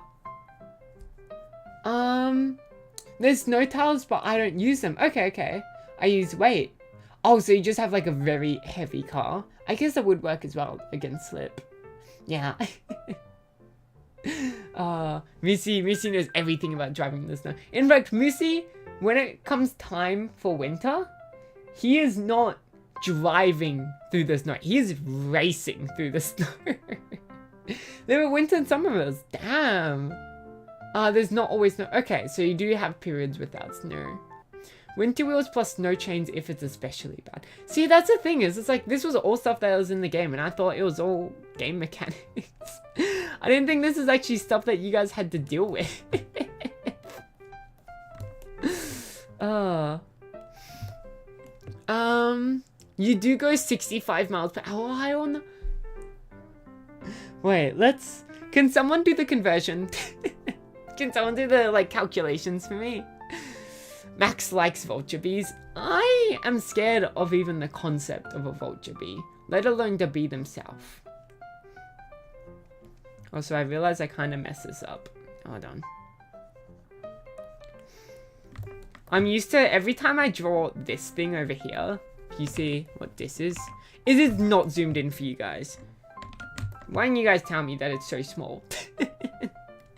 There's snow towels, but I don't use them. Okay. I use weight. Oh, so you just have like a very heavy car. I guess that would work as well against slip. Yeah. Moosey knows everything about driving in the snow. In fact, Moosey, when it comes time for winter, he is not driving through the snow. He is racing through the snow. There are winter and summer wheels. Damn. There's not always snow. Okay, so you do have periods without snow. Winter wheels plus snow chains if it's especially bad. See, that's the thing is, it's like, this was all stuff that was in the game, and I thought it was all game mechanics. I didn't think this is actually stuff that you guys had to deal with. You do go 65 miles per hour high on... Wait, can someone do the conversion? Can someone do the, like, calculations for me? Max likes vulture bees. I am scared of even the concept of a vulture bee, let alone the bee themselves. Also, I realize I kind of messed this up. Hold on. I'm used to every time I draw this thing over here. You see what this is? It is not zoomed in for you guys. Why didn't you guys tell me that it's so small?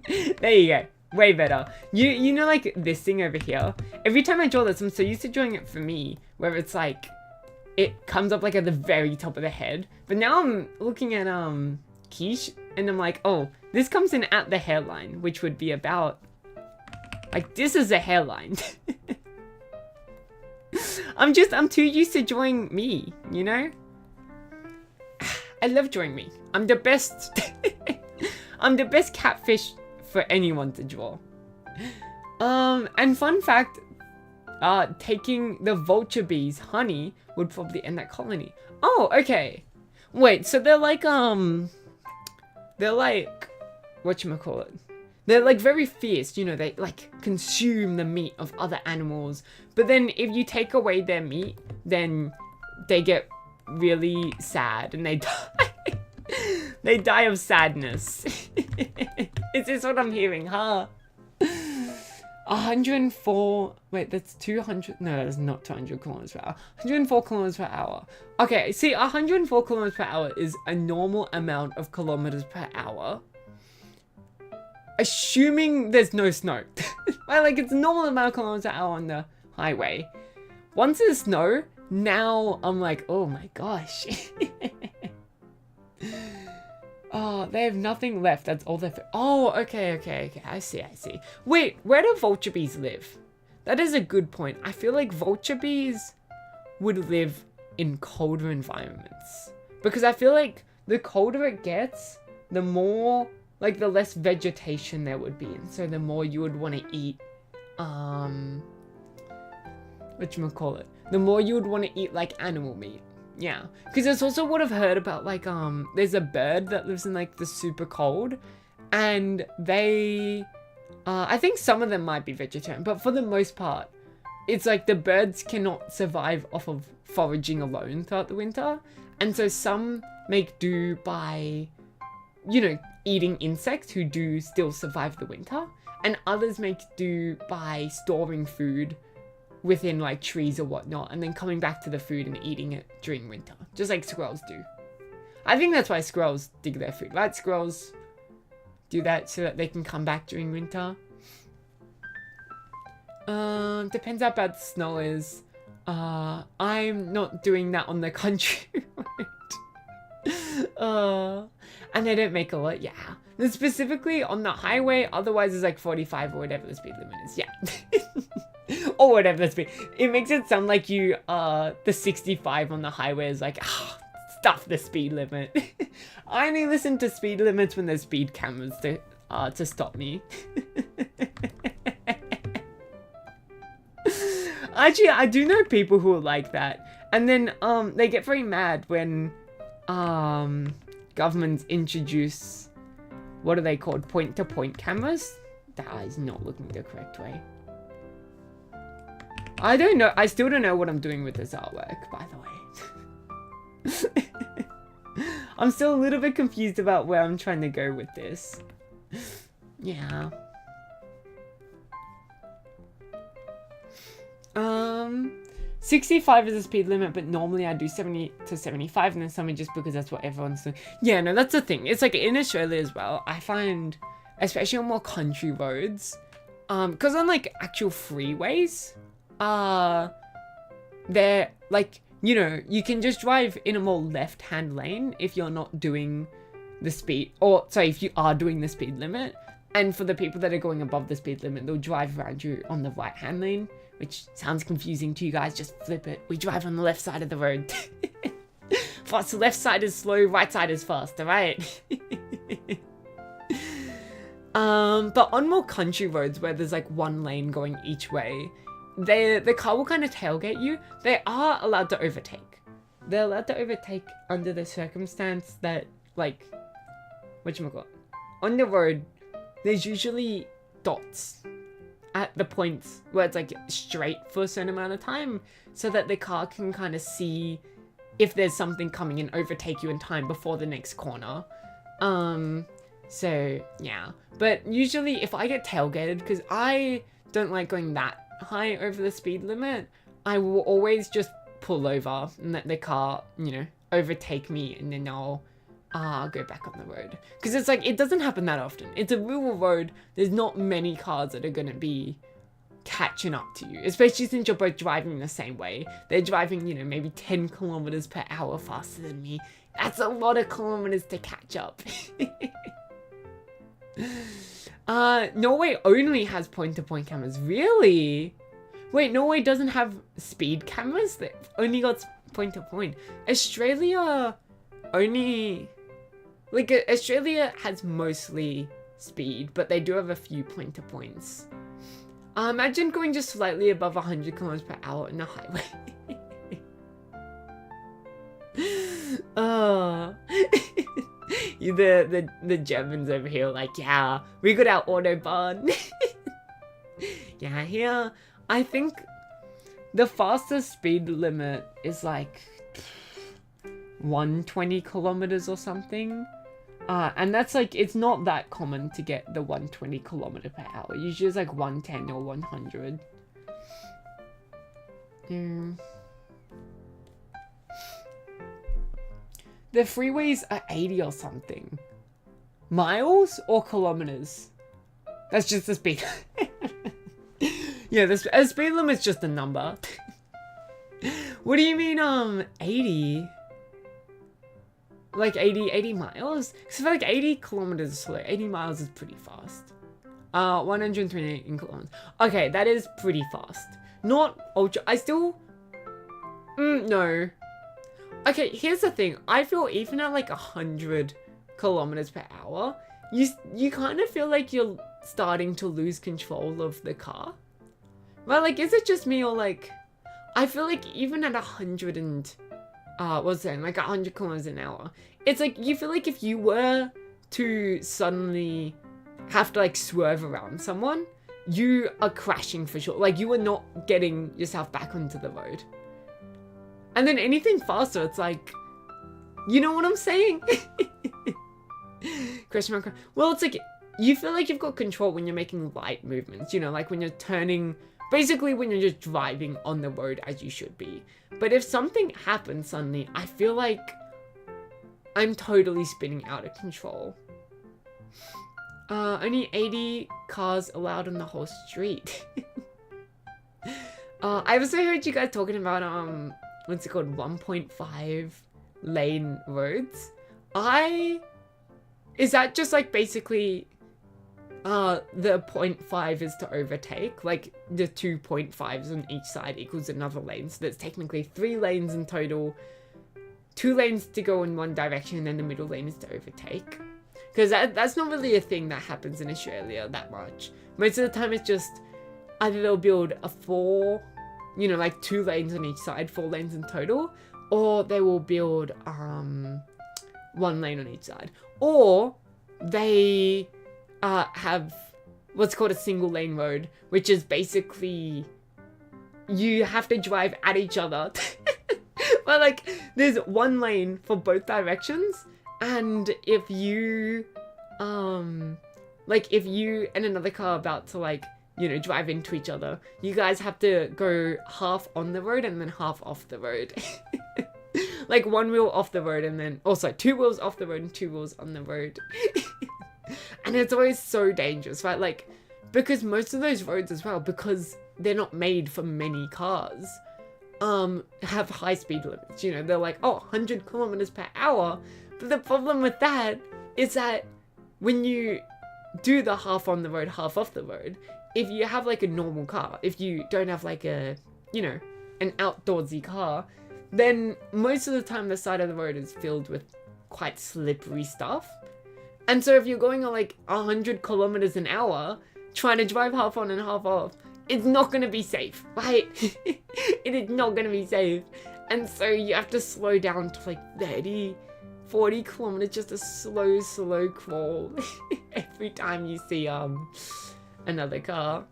There you go. Way better. You know, like this thing over here. Every time I draw this, I'm so used to drawing it for me, where it's like it comes up like at the very top of the head. But now I'm looking at Quiche, and I'm like, oh, this comes in at the hairline, which would be about like this is a hairline. I'm too used to drawing me, you know? I love drawing me. I'm the best. I'm the best catfish for anyone to draw. And fun fact, taking the vulture bees' honey would probably end that colony. Oh, okay. Wait, so they're like, whatchamacallit? They're like very fierce, you know, they like consume the meat of other animals. But then if you take away their meat, then they get really sad and they die. They die of sadness. Is this what I'm hearing, huh? 104, wait, that's 200, no, that's not 200 kilometers per hour. 104 kilometers per hour. Okay, see, 104 kilometers per hour is a normal amount of kilometers per hour. Assuming there's no snow. Like, it's a normal amount of kilometers per hour on the highway. Once there's snow, now I'm like, oh my gosh. Oh, they have nothing left. That's all they've... Oh, okay. I see. Wait, where do vulture bees live? That is a good point. I feel like vulture bees would live in colder environments. Because I feel like the colder it gets, the more... like, the less vegetation there would be. And so the more you would want to eat... whatchamacallit? The more you would want to eat, like, animal meat. Yeah, because it's also what I've heard about, like, there's a bird that lives in, like, the super cold, and they, I think some of them might be vegetarian, but for the most part, it's like the birds cannot survive off of foraging alone throughout the winter, and so some make do by, you know, eating insects who do still survive the winter, and others make do by storing food within like trees or whatnot, and then coming back to the food and eating it during winter, just like squirrels do. I think that's why squirrels dig their food, right? Squirrels do that so that they can come back during winter. Depends how bad the snow is. I'm not doing that on the country road. And they don't make a lot, yeah. And specifically on the highway, otherwise it's like 45 or whatever the speed limit is, yeah. Or whatever the speed. It makes it sound like you, the 65 on the highway is like, stuff the speed limit. I only listen to speed limits when there's speed cameras to stop me. Actually, I do know people who are like that. And then, they get very mad when, governments introduce, what are they called? Point-to-point cameras? That is not looking the correct way. I don't know. I still don't know what I'm doing with this artwork, by the way. I'm still a little bit confused about where I'm trying to go with this. Yeah. 65 is the speed limit, but normally I do 70 to 75, and then something just because that's what everyone's doing. Yeah, no, that's the thing. It's like in Australia as well, I find, especially on more country roads, because on like actual freeways, they're like, you know, you can just drive in a more left-hand lane if you're not doing the speed, or sorry, if you are doing the speed limit. And for the people that are going above the speed limit, they'll drive around you on the right-hand lane, which sounds confusing to you guys. Just flip it. We drive on the left side of the road. Fast, left side is slow, right side is fast, alright? But on more country roads where there's like one lane going each way, the car will kind of tailgate you. They are allowed to overtake. They're allowed to overtake under the circumstance that, like, whatchamacallit? On the road, there's usually dots. at the points where it's like straight for a certain amount of time, so that the car can kind of see if there's something coming and overtake you in time before the next corner. So yeah, but usually if I get tailgated, because I don't like going that high over the speed limit, I will always just pull over and let the car, you know, overtake me, and then I'll go back on the road. Because it's like, it doesn't happen that often. It's a rural road. There's not many cars that are going to be catching up to you, especially since you're both driving the same way. They're driving, you know, maybe 10 kilometers per hour faster than me. That's a lot of kilometers to catch up. Norway only has point-to-point cameras. Really? Wait, Norway doesn't have speed cameras? They've only got point-to-point. Australia only... Like, Australia has mostly speed, but they do have a few point-to-points. Imagine going just slightly above 100 kilometers per hour in a highway. Oh. The Germans over here like, yeah, we got our Autobahn. Yeah, here, I think the fastest speed limit is like 120 kilometers or something. And that's like, it's not that common to get the 120 kilometer per hour. Usually it's like 110 or 100. The freeways are 80 or something. Miles or kilometers? That's just the speed. Yeah, the speed limit's just a number. What do you mean, 80? Like 80 miles? Because I feel like 80 kilometers is slow. 80 miles is pretty fast. 128 in kilometers. Okay, that is pretty fast. Not ultra. I still... no. Okay, here's the thing. I feel even at like 100 kilometers per hour, you kind of feel like you're starting to lose control of the car. But like, is it just me, or like... I feel like even at 100 and... what's that? Like 100 kilometers an hour. It's like, you feel like if you were to suddenly have to like swerve around someone, you are crashing for sure. Like, you are not getting yourself back onto the road. And then anything faster, it's like, you know what I'm saying? Question mark. Well, it's like, you feel like you've got control when you're making light movements, you know, like when you're turning, basically when you're just driving on the road as you should be. But if something happens suddenly, I feel like I'm totally spinning out of control. Only 80 cars allowed on the whole street. I also heard you guys talking about, what's it called, 1.5 lane roads. Is that just like basically the 0.5 is to overtake, like the 2.5s on each side equals another lane, so that's technically 3 lanes in total, 2 lanes to go in one direction, and then the middle lane is to overtake. Because that's not really a thing that happens in Australia that much. Most of the time it's just either they'll build a 4, you know, like 2 lanes on each side, 4 lanes in total, or they will build 1 lane on each side, or they have what's called a single lane road, which is basically you have to drive at each other. But like, there's 1 lane for both directions, and if you like, if you and another car are about to like, you know, drive into each other, you guys have to go half on the road and then half off the road. Like 1 wheel off the road, and then also 2 wheels off the road and 2 wheels on the road. And it's always so dangerous, right? Like, because most of those roads as well, because they're not made for many cars, have high speed limits. You know, they're like, oh, 100 kilometers per hour. But the problem with that is that when you do the half on the road, half off the road, if you have like a normal car, if you don't have like a, you know, an outdoorsy car, then most of the time the side of the road is filled with quite slippery stuff. And so if you're going at like 100 kilometers an hour, trying to drive half on and half off, it's not going to be safe, right? It is not going to be safe. And so you have to slow down to like 30, 40 kilometers, just a slow crawl every time you see another car.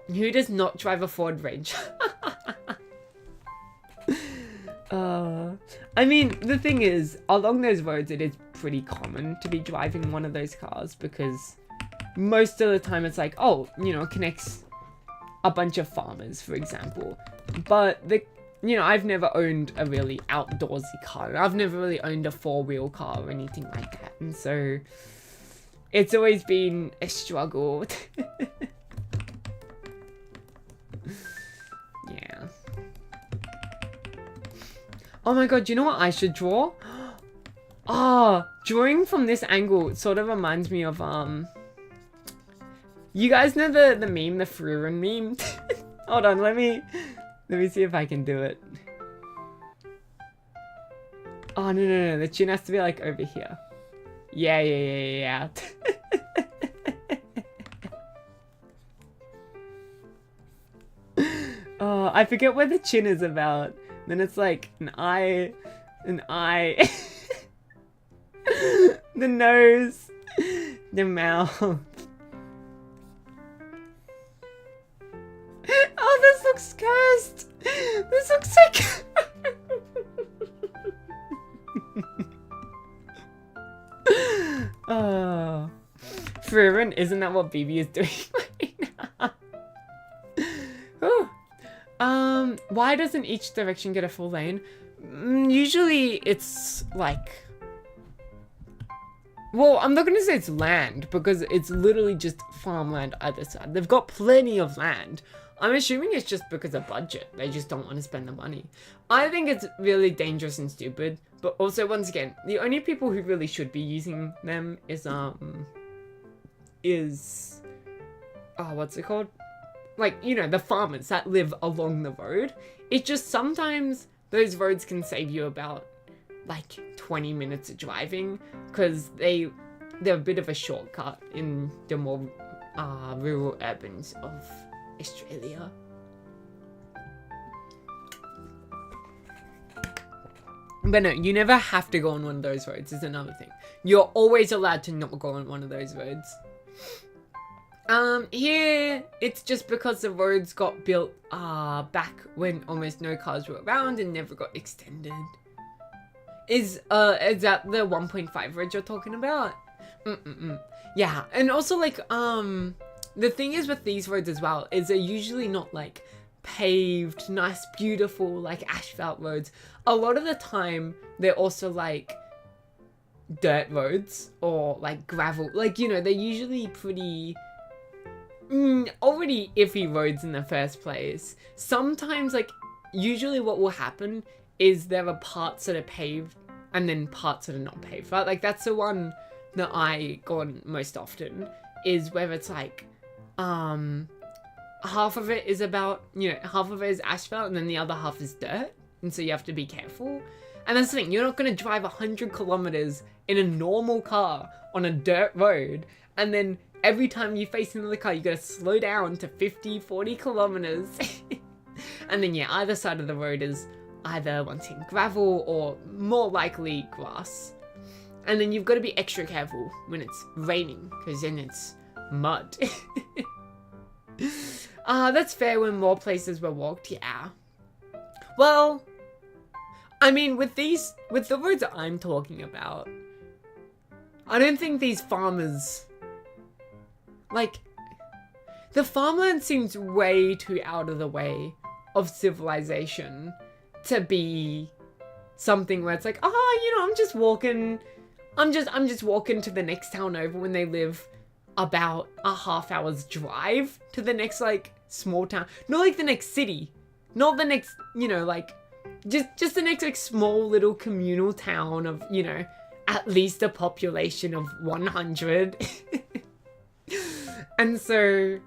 Who does not drive a Ford Ranger? I mean, the thing is, along those roads, it is pretty common to be driving one of those cars because most of the time it's like, oh, you know, it connects a bunch of farmers, for example. But I've never owned a really outdoorsy car. I've never really owned a 4-wheel car or anything like that. And so it's always been a struggle. Yeah. Oh my god, do you know what I should draw? Drawing from this angle sort of reminds me of, you guys know the meme, the Fruren meme? Hold on, let me see if I can do it. Oh, no, the chin has to be like over here. Yeah. Oh, I forget what the chin is about. Then it's like an eye, the nose, the mouth. Oh, this looks cursed. This looks so cursed. Oh, Fruren, isn't that what BB is doing right now? Why doesn't each direction get a full lane? Usually it's like, well, I'm not gonna say it's land because it's literally just farmland either side. They've got plenty of land. I'm assuming it's just because of budget. They just don't want to spend the money. I think it's really dangerous and stupid. But also, once again, the only people who really should be using them is what's it called? Like, you know, the farmers that live along the road. It just sometimes those roads can save you about like 20 minutes of driving because they're a bit of a shortcut in the more rural urbans of Australia. But no, you never have to go on one of those roads is another thing. You're always allowed to not go on one of those roads. Here, it's just because the roads got built back when almost no cars were around and never got extended. Is that the 1.5 road you're talking about? Yeah, and also like, the thing is with these roads as well, is they're usually not like paved, nice, beautiful, like asphalt roads. A lot of the time, they're also like dirt roads or like gravel. Like, you know, they're usually pretty already iffy roads in the first place. Sometimes, like, usually what will happen is there are parts that are paved and then parts that are not paved, right? Like, that's the one that I go on most often, is where it's like, half of it is about, you know, half of it is asphalt and then the other half is dirt. And so you have to be careful. And that's the thing, you're not going to drive 100 kilometers in a normal car on a dirt road. And then every time you face another car, you got to slow down to 50, 40 kilometers. And then, yeah, either side of the road is either wanting gravel or more likely grass. And then you've got to be extra careful when it's raining, because then it's mud. That's fair when more places were walked, yeah. Well, I mean, with the roads that I'm talking about, I don't think these farmers, like, the farmland seems way too out of the way of civilization to be something where it's like, oh, you know, I'm just walking to the next town over when they live about a half hour's drive to the next, like, small town. Not like the next city. Not the next, you know, like, just the next, like, small little communal town of, you know, at least a population of 100. And so,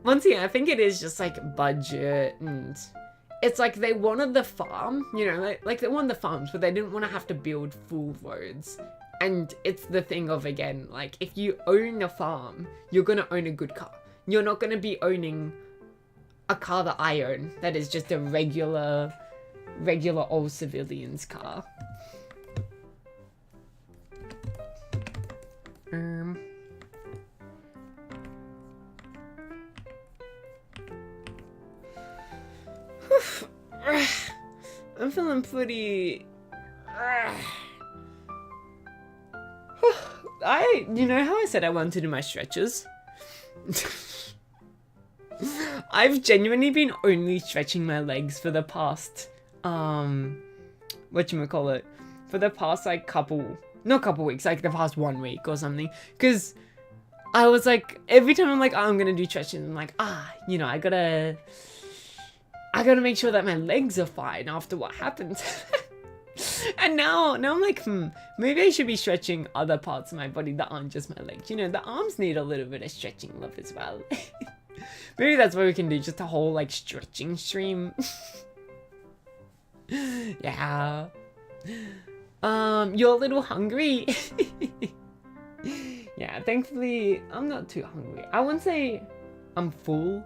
once again, I think it is just, like, budget, and it's like they wanted the farm, you know, like they wanted the farms, but they didn't want to have to build full roads. And it's the thing of, again, like, if you own a farm, you're going to own a good car. You're not going to be owning a car that I own that is just a regular old civilian's car. feeling pretty... You know how I said I wanted to do my stretches? I've genuinely been only stretching my legs for the past, whatchamacallit, for the past, like, not couple weeks, like, the past 1 week or something, because I was, like, every time I'm like, oh, I'm gonna do stretches, I'm like, you know, I gotta make sure that my legs are fine after what happened. And now I'm like, maybe I should be stretching other parts of my body that aren't just my legs. You know, the arms need a little bit of stretching love as well. Maybe that's what we can do, just a whole, like, stretching stream. Yeah. You're a little hungry. Yeah, thankfully, I'm not too hungry. I wouldn't say I'm full.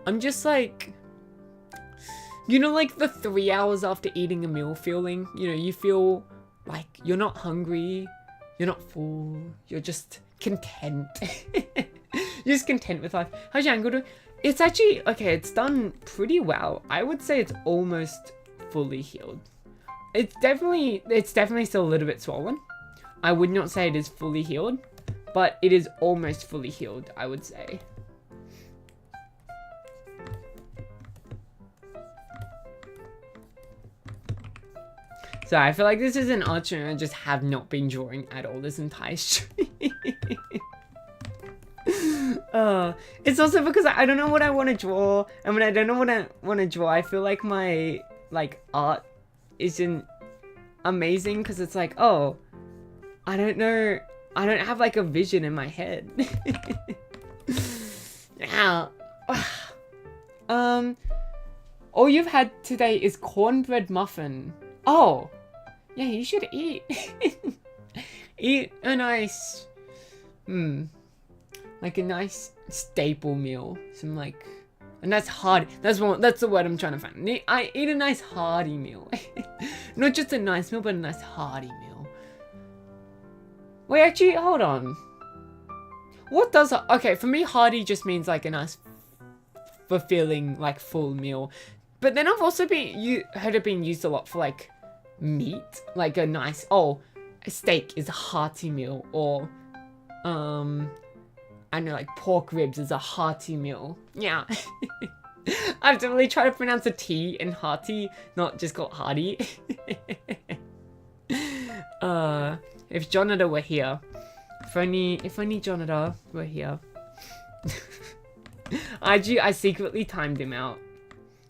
I'm just, like... You know, like, the 3 hours after eating a meal feeling? You know, you feel like you're not hungry, you're not full, you're just content. You're just content with life. How's your ankle doing? It's actually, okay, it's done pretty well. I would say it's almost fully healed. It's definitely still a little bit swollen. I would not say it is fully healed, but it is almost fully healed, I would say. So I feel like this is an art stream I just have not been drawing at all this entire stream. It's also because I don't know what I want to draw, and when I don't know what I want to draw, I feel like my, like, art isn't amazing, because it's like, oh, I don't know, I don't have, like, a vision in my head. Now, all you've had today is cornbread muffin. Oh, yeah, you should eat. Eat a nice, like a nice staple meal. Some, like, a nice hearty, that's the word I'm trying to find. I eat a nice hearty meal. Not just a nice meal, but a nice hearty meal. Wait, actually, hold on. What does, okay, for me, hearty just means, like, a nice, fulfilling, like, full meal. But then I've also heard it being used a lot for, like, meat. Like a nice, a steak is a hearty meal. Or, I know, like, pork ribs is a hearty meal. Yeah. I have to really try to pronounce a T in hearty, not just called hearty. If Jonathan were here. If only Jonathan were here. I secretly timed him out.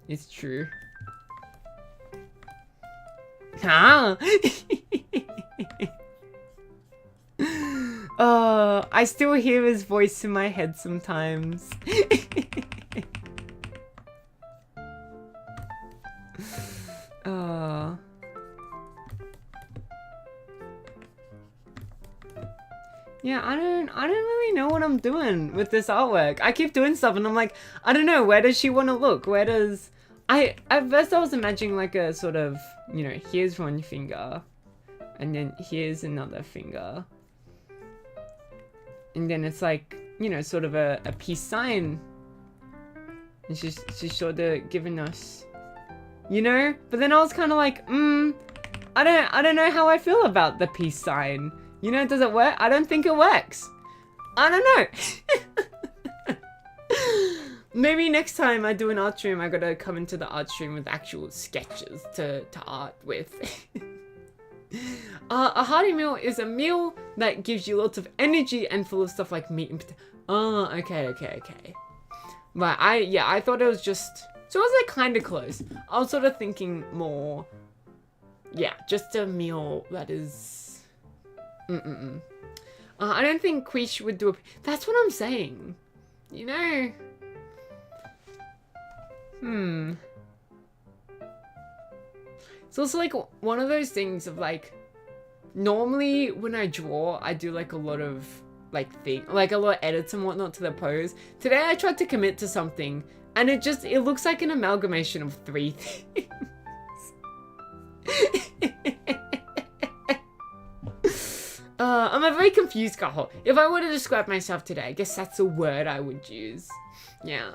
It's true. Huh? I still hear his voice in my head sometimes. Yeah, I don't really know what I'm doing with this artwork. I keep doing stuff and I'm like, I don't know, where does she want to look? Where does... At first I was imagining like a sort of, you know, here's one finger, and then here's another finger. And then it's like, you know, sort of a peace sign. And she's sort of giving us, you know? But then I was kind of like, I don't know how I feel about the peace sign. You know, does it work? I don't think it works. I don't know. Maybe next time I do an art stream, I gotta come into the art stream with actual sketches to art with. A hearty meal is a meal that gives you lots of energy and full of stuff like meat and potato. Oh, okay. But I thought it was just, so it was like kind of close. I was sort of thinking more, yeah, just a meal that is, I don't think Quiche would do that's what I'm saying, you know. It's also like one of those things of like, normally when I draw, I do like a lot of like a lot of edits and whatnot to the pose. Today I tried to commit to something and it looks like an amalgamation of 3 things. I'm a very confused Kaho. If I were to describe myself today, I guess that's the word I would use. Yeah.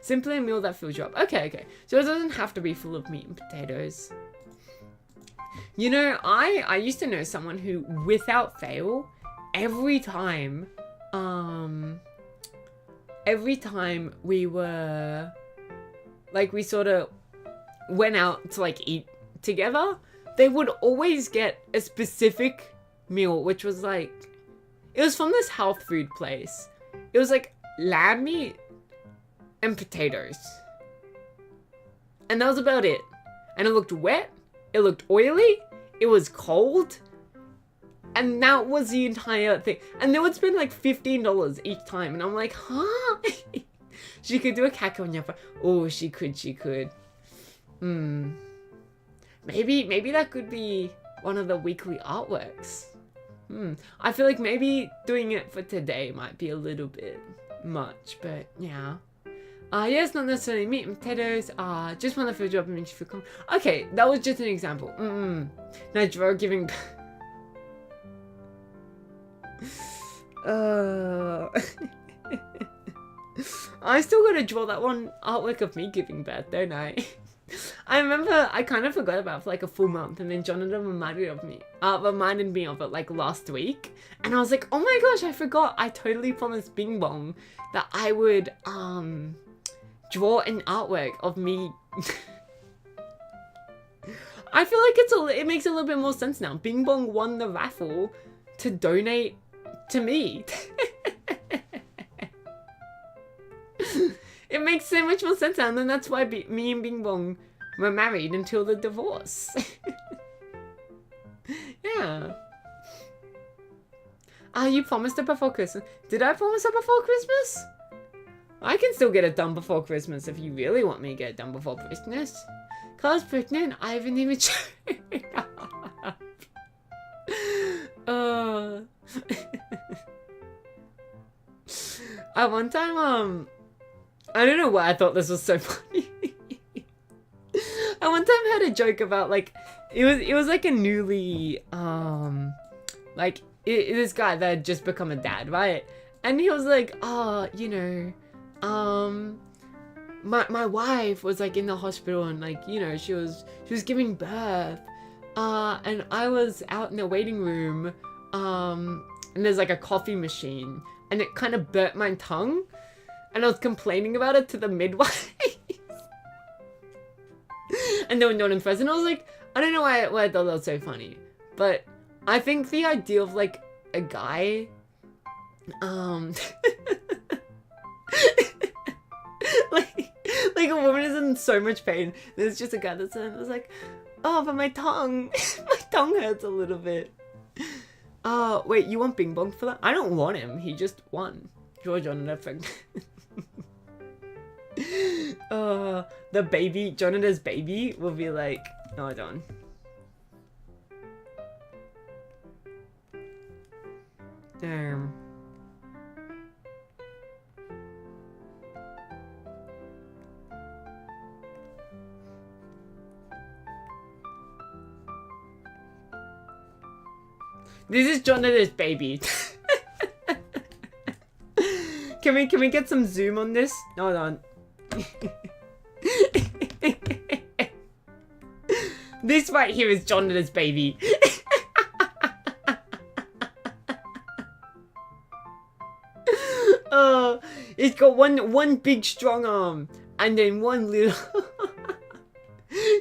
Simply a meal that fills you up. Okay. So it doesn't have to be full of meat and potatoes. You know, I used to know someone who, without fail, every time we were, like, we sort of went out to, like, eat together, they would always get a specific meal, which was, like, it was from this health food place. It was, like, lamb meat and potatoes. And that was about it. And it looked wet. It looked oily. It was cold. And that was the entire thing. And they would spend like $15 each time. And I'm like, huh? She could do a Kaho on your phone. Oh, she could. Maybe that could be one of the weekly artworks. I feel like maybe doing it for today might be a little bit much, but yeah. Yes, not necessarily meat and potatoes. Just want to fill you up and make you feel calm. Okay, that was just an example. Now draw giving. I still gotta draw that one artwork of me giving birth, don't I? I remember I kind of forgot about it for like a full month, and then Jonathan reminded me of it like last week, and I was like, oh my gosh, I forgot. I totally promised Bing Bong that I would draw an artwork of me. I feel like it makes a little bit more sense now. Bing Bong won the raffle to donate to me. It makes so much more sense now, and then that's why me and Bing Bong were married until the divorce. Yeah. You promised it before Christmas. Did I promise it before Christmas? I can still get it done before Christmas if you really want me to get it done before Christmas. Carl's pregnant, I haven't even showed up. At one time, I don't know why I thought this was so funny. At one time I had a joke about like, it was like a newly, this guy that had just become a dad, right? And he was like, my wife was like in the hospital and like, she was giving birth. And I was out in the waiting room, and there's like a coffee machine and it kind of burnt my tongue. And I was complaining about it to the midwife. And there were no one present. I was like, I don't know why I thought that was so funny. But I think the idea of like a guy, like a woman is in so much pain. There's just a guy that's like, oh, but my tongue hurts a little bit. Wait, you want Bing Bong for that? I don't want him. He just won. George on an effect. The baby, Jonathan's baby will be like, hold on. This is Jonathan's baby. Can we get some zoom on this? Hold on. This right here is Jonathan's baby. Oh, it's got one big strong arm and then one little,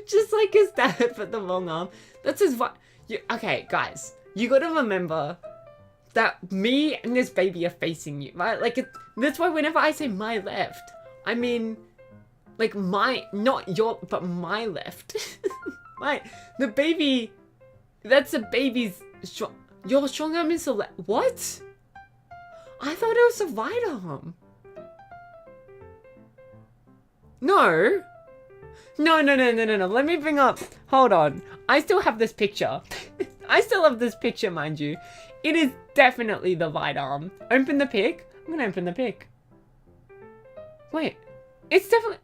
just like his dad, but the long arm. That's his. Okay, guys, you gotta remember that me and this baby are facing you, right? Like, that's why whenever I say my left, I mean, like not your, but my left. Right? The baby, that's a baby's your strong arm is the left. What? I thought it was the right arm. No. No. Let me bring up, hold on. I still have this picture. I still have this picture, mind you. It is definitely the right arm. Open the pic. I'm gonna open the pic. Wait. It's definitely...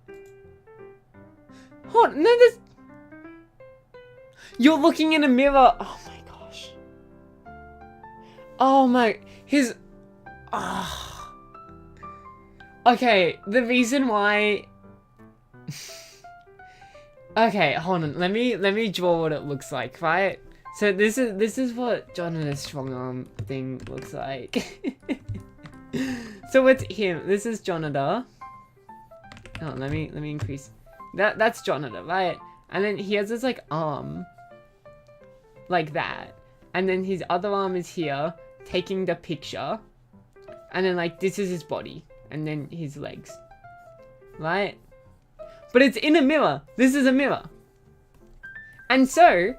Hold on. No, there's... You're looking in a mirror. Oh my gosh. Oh my... His... Oh. Okay, the reason why... Okay, hold on. Let me draw what it looks like, right? So this is what Jonathan's strong arm thing looks like. So it's him. This is Jonathan. Oh, let me increase. That's Jonathan, right? And then he has this like arm, like that, and then his other arm is here, taking the picture, and then like this is his body, and then his legs, right? But it's in a mirror. This is a mirror, and so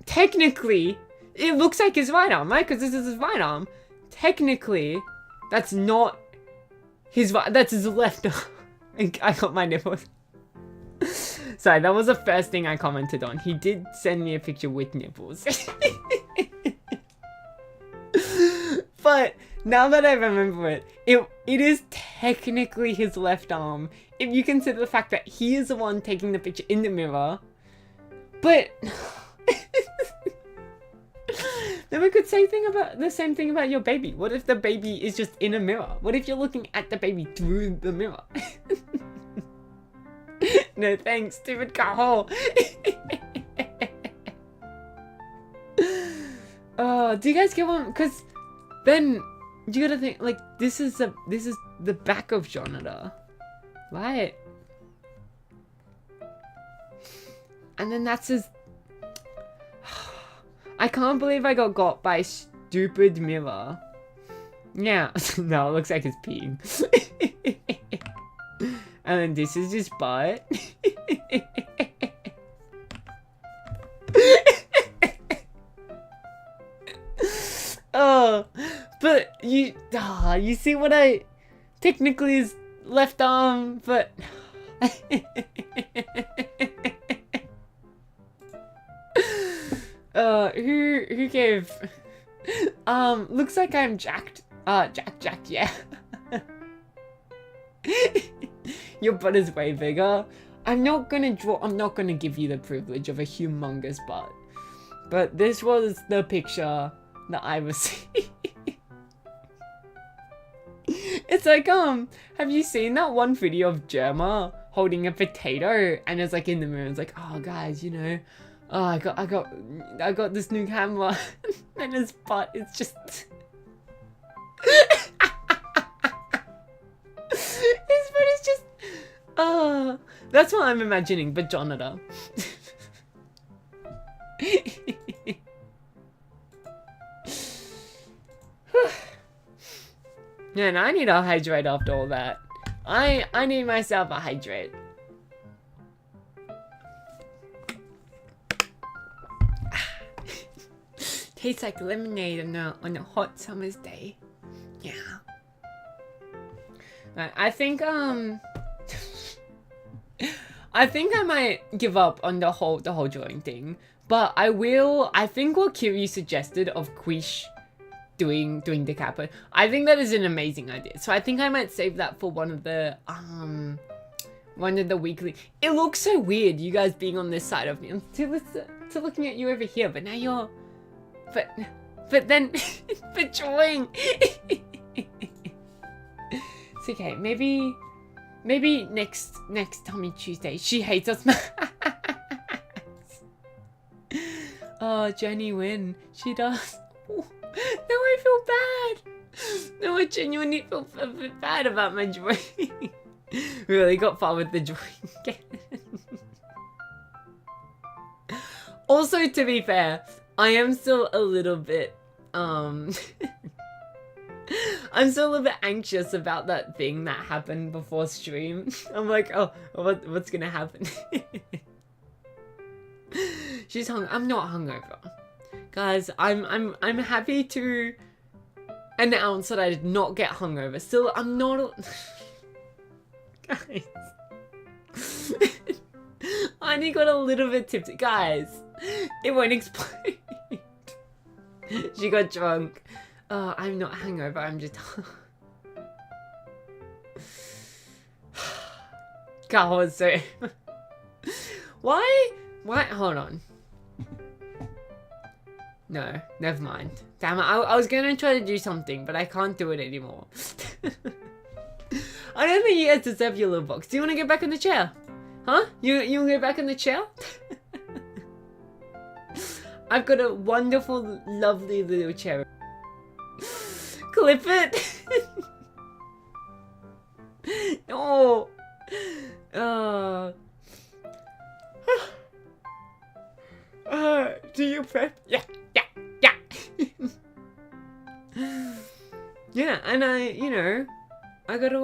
technically it looks like his right arm, right? Because this is his right arm. Technically, that's not his right. That's his left arm. I got my nipples. Sorry, that was the first thing I commented on. He did send me a picture with nipples. But now that I remember it, it is technically his left arm. If you consider the fact that he is the one taking the picture in the mirror. But then we could say the same thing about your baby. What if the baby is just in a mirror? What if you're looking at the baby through the mirror? No thanks, stupid Kaho. Oh, do you guys get one? Because then you gotta think like this is the back of Jonathan, right? And then that's his. I can't believe I got by a stupid mirror. Yeah, no, it looks like it's peeing. And then this is his butt. Oh, but you see what I technically is left arm, but who gave looks like I'm jacked. Jacked, yeah. Your butt is way bigger. I'm not gonna give you the privilege of a humongous butt. But this was the picture that I was seeing. It's like, have you seen that one video of Gemma holding a potato and it's like in the mirror, it's like, oh guys, you know, oh I got this new camera and his butt is just his butt is just that's what I'm imagining, but Jonathan. Man, I need a hydrate after all that. I need myself a hydrate. Tastes like lemonade on a hot summer's day. Yeah. I think I think I might give up on the whole drawing thing, but I think what Kiri suggested of Quish doing the kappa, I think that is an amazing idea. So I think I might save that for one of the weekly. It looks so weird, you guys being on this side of me. I'm to looking at you over here, but now you're, but then, but drawing. It's okay. Maybe next Tummy Tuesday. She hates us. Oh, Jenny Wynn. She does. Oh, now I feel bad. No, I genuinely feel a bit bad about my drawing. Really got far with the drawing. Also, to be fair, I am still a little bit I'm still a little bit anxious about that thing that happened before stream. I'm like, oh, what's gonna happen? She's I'm not hungover. Guys, I'm happy to announce that I did not get hungover. Still, I'm not guys. I only got a little bit tipsy. Guys, it won't explain. She got drunk. I'm not hungover, I'm just Kaho is so Why? Hold on. No, never mind. Damn it, I was gonna try to do something, but I can't do it anymore. I don't think you guys deserve your little box. Do you want to get back in the chair? Huh? You want to get back in the chair? I've got a wonderful, lovely little chair. Clip it. Oh. Do you prep? Yeah. Yeah, and I gotta,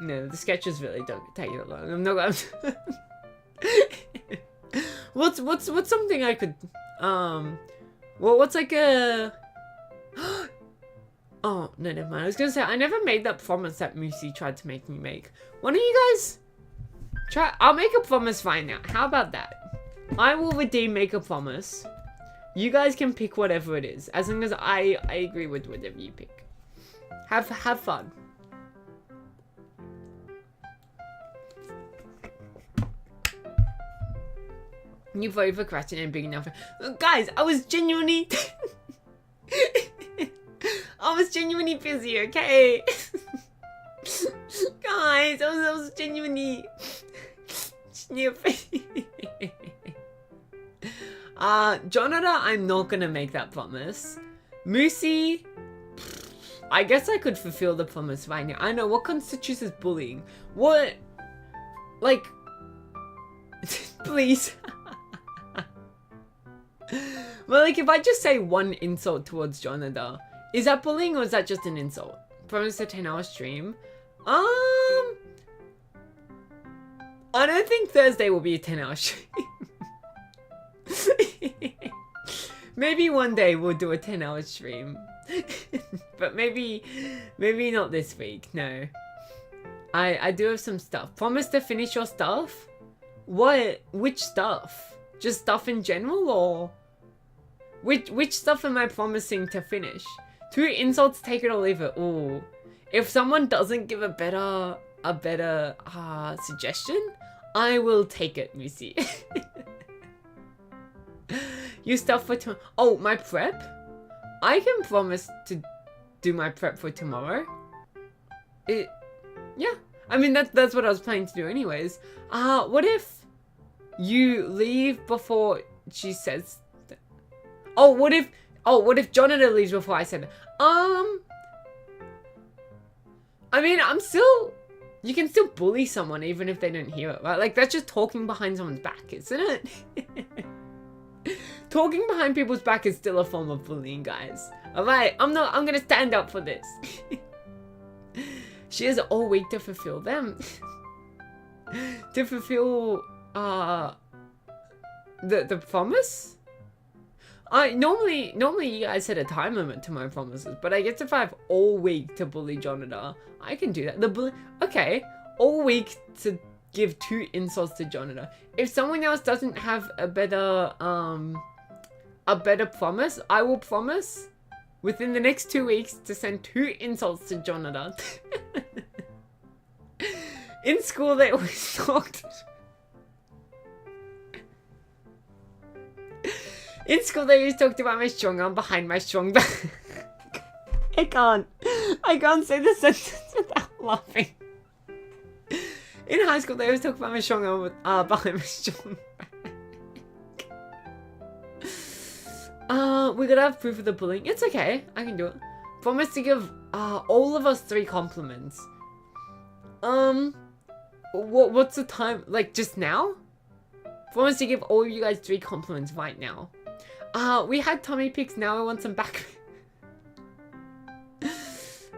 no, the sketches really don't take that long. I'm not gonna... What's something I could, what's like a... Oh, no, never mind. I was gonna say, I never made that promise that Moosey tried to make me make. Why don't you guys try? I'll make a promise right now. How about that? I will redeem make a promise. You guys can pick whatever it is, as long as I agree with whatever you pick. Have fun. You voted for Cratchit and big enough. Guys, I was genuinely... I was genuinely busy, okay? Guys, I was genuinely... Jonathan, I'm not gonna make that promise. Moosey, I guess I could fulfill the promise right now. I know, what constitutes as bullying? What? Like... Please. Well, like, if I just say one insult towards Jonathan, is that bullying or is that just an insult? Promise a 10-hour stream? I don't think Thursday will be a 10-hour stream. Maybe one day we'll do a 10-hour stream. But maybe not this week, no. I do have some stuff. Promise to finish your stuff? What? Which stuff? Just stuff in general, or... Which stuff am I promising to finish? 2 insults, take it or leave it. Ooh. If someone doesn't give a better suggestion, I will take it, Moosey. You stuff for tomorrow. Oh, my prep? I can promise to do my prep for tomorrow. Yeah. I mean, that's what I was planning to do anyways. What if you leave before she says... Oh, what if Jonathan leaves before I said it? I mean, you can still bully someone even if they don't hear it, right? Like, that's just talking behind someone's back, isn't it? Talking behind people's back is still a form of bullying, guys. Alright, I'm gonna stand up for this. She has all week to fulfill them. To fulfill, the promise? Normally you guys set a time limit to my promises, but I guess if I have all week to bully Jonathan, I can do that. Okay, all week to give 2 insults to Jonathan. If someone else doesn't have a better promise, I will promise within the next 2 weeks to send 2 insults to Jonathan. In school, they always talked. In school, they always talked about my strong arm behind my strong back. I can't say the sentence without laughing. In high school, they always talk about my strong arm behind my strong back. We gotta have proof of the bullying. It's okay, I can do it. Promise to give all of us 3 compliments. What's the time? Like, just now? Promise to give all of you guys 3 compliments right now. We had tummy pics, now I want some back.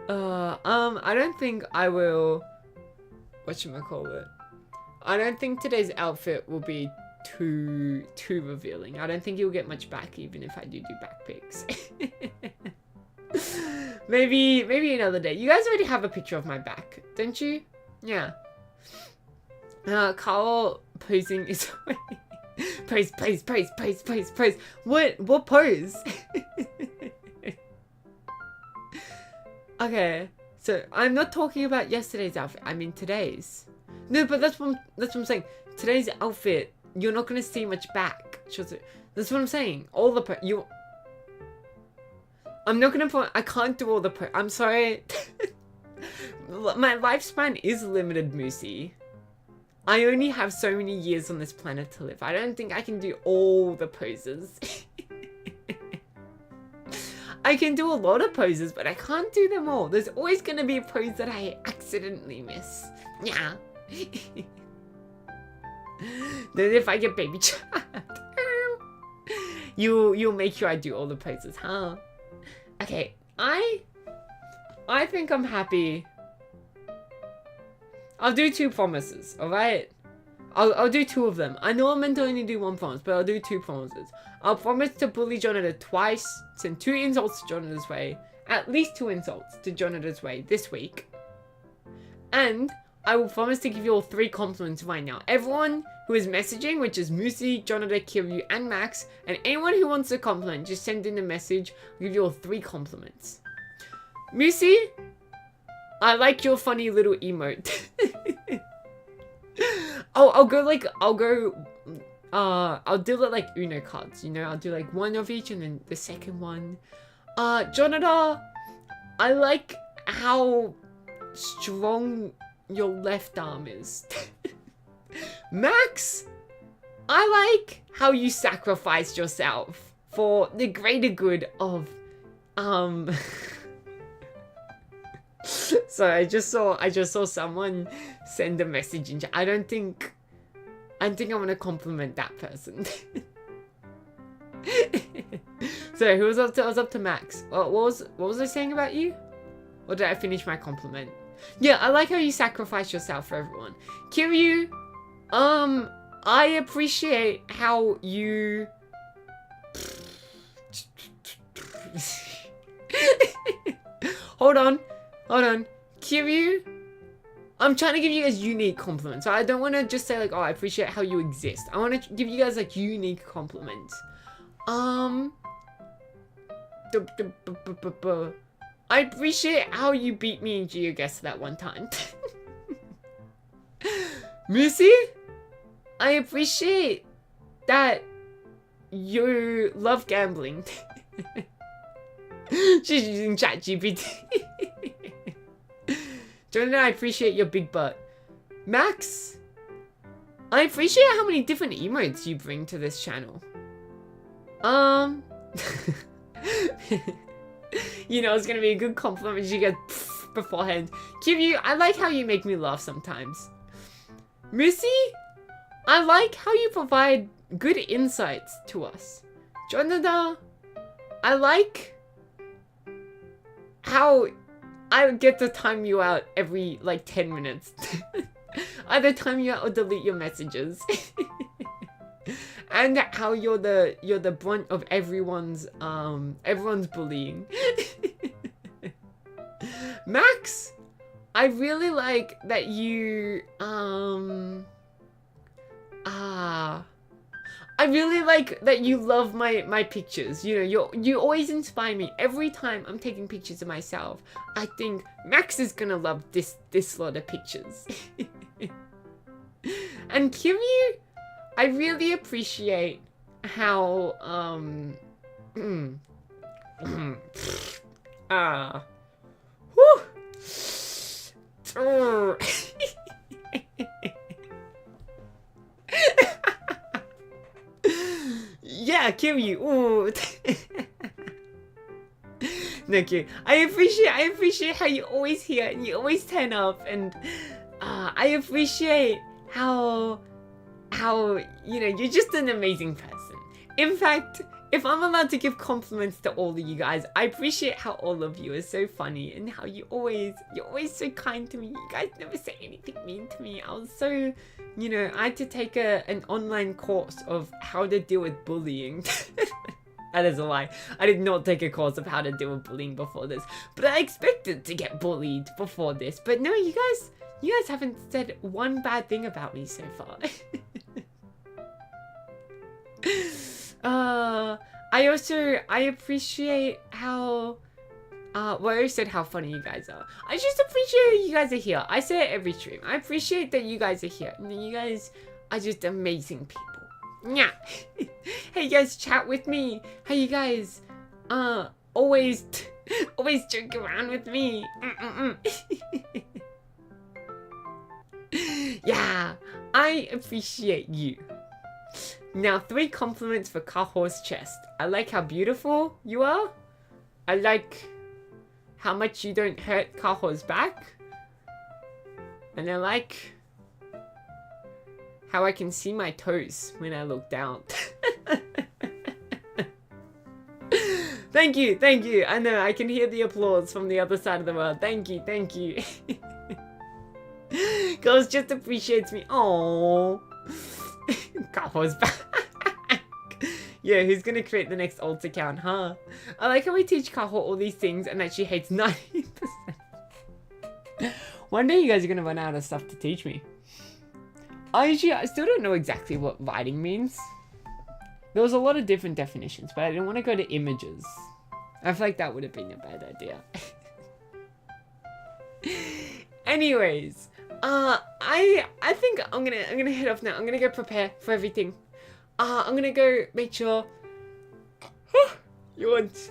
I don't think I will... Whatchamacallit? I don't think today's outfit will be too revealing. I don't think you'll get much back even if I do back pics. maybe another day. You guys already have a picture of my back, don't you? Yeah. Kaho posing is... Pose. What pose? Okay, so I'm not talking about yesterday's outfit. I mean today's. No, but that's what I'm saying. Today's outfit, you're not gonna see much back. That's what I'm saying. All the I'm not gonna put. I can't do all the. I'm sorry. my lifespan is limited, Moosey. I only have so many years on this planet to live. I don't think I can do all the poses. I can do a lot of poses, but I can't do them all. There's always going to be a pose that I accidentally miss. Yeah. Then if I get baby trapped, you'll make sure I do all the poses, huh? Okay, I think I'm happy. I'll do 2 promises, alright? I'll do 2 of them. I know I'm meant to only do 1 promise, but I'll do 2 promises. I'll promise to bully Jonathan twice, send 2 insults to Jonathan's way, at least 2 insults to Jonathan's way this week. And I will promise to give you all 3 compliments right now. Everyone who is messaging, which is Moosey, Jonathan, Kiryu, and Max, and anyone who wants a compliment, just send in a message. I'll give you all 3 compliments. Moosey, I like your funny little emote. I'll do it like Uno cards, you know? I'll do like 1 of each and then the second one. Jonathan, I like how strong your left arm is. Max, I like how you sacrificed yourself for the greater good of, So I just saw someone send a message in chat. I think I'm gonna compliment that person. So who was up to? I was up to Max. What was I saying about you? Or did I finish my compliment? Yeah, I like how you sacrifice yourself for everyone. Kiryu, I appreciate how you. Hold on. Kiryu, I'm trying to give you guys unique compliments. So I don't want to just say like, oh, I appreciate how you exist. I want to give you guys like unique compliments. I appreciate how you beat me in GeoGuessr that one time. Missy, I appreciate that you love gambling. She's using ChatGPT. Jonathan, I appreciate your big butt. Max, I appreciate how many different emotes you bring to this channel. You know, it's gonna be a good compliment you get beforehand. Kiryu, I like how you make me laugh sometimes. Missy, I like how you provide good insights to us. Jonathan, I like how I get to time you out every like 10 minutes. Either time you out or delete your messages. And how you're the brunt of everyone's bullying. Max, I really like that you I really like that you love my pictures. You know, you always inspire me. Every time I'm taking pictures of myself, I think Max is gonna love this lot of pictures. And Kiryu, I really appreciate how whew. Yeah, Kiryu. Ooh. No, Kiryu. I appreciate how you always here and you always turn up, and I appreciate how you know, you're just an amazing person. In fact, if I'm allowed to give compliments to all of you guys, I appreciate how all of you are so funny and how you're always so kind to me. You guys never say anything mean to me. I was so, you know, I had to take an online course of how to deal with bullying. That is a lie. I did not take a course of how to deal with bullying before this, but I expected to get bullied before this. But no, you guys haven't said one bad thing about me so far. I appreciate how, well, I already said how funny you guys are. I just appreciate you guys are here. I say it every stream. I appreciate that you guys are here. And you guys are just amazing people. Yeah. Hey, you guys chat with me. Hey, you guys, always joke around with me. Yeah, I appreciate you. Now 3 compliments for Kaho's chest. I like how beautiful you are. I like how much you don't hurt Kaho's back. And I like how I can see my toes when I look down. Thank you, thank you. I know, I can hear the applause from the other side of the world. Thank you, thank you. Girls just appreciates me. Aww. Kaho's back. Yeah, who's gonna create the next alt account, huh? I like how we teach Kaho all these things and that she hates 90%. One day you guys are gonna run out of stuff to teach me. I still don't know exactly what writing means. There was a lot of different definitions, but I didn't want to go to images. I feel like that would have been a bad idea. Anyways, I think I'm gonna head off now. I'm gonna go prepare for everything. I'm gonna go make sure. You want?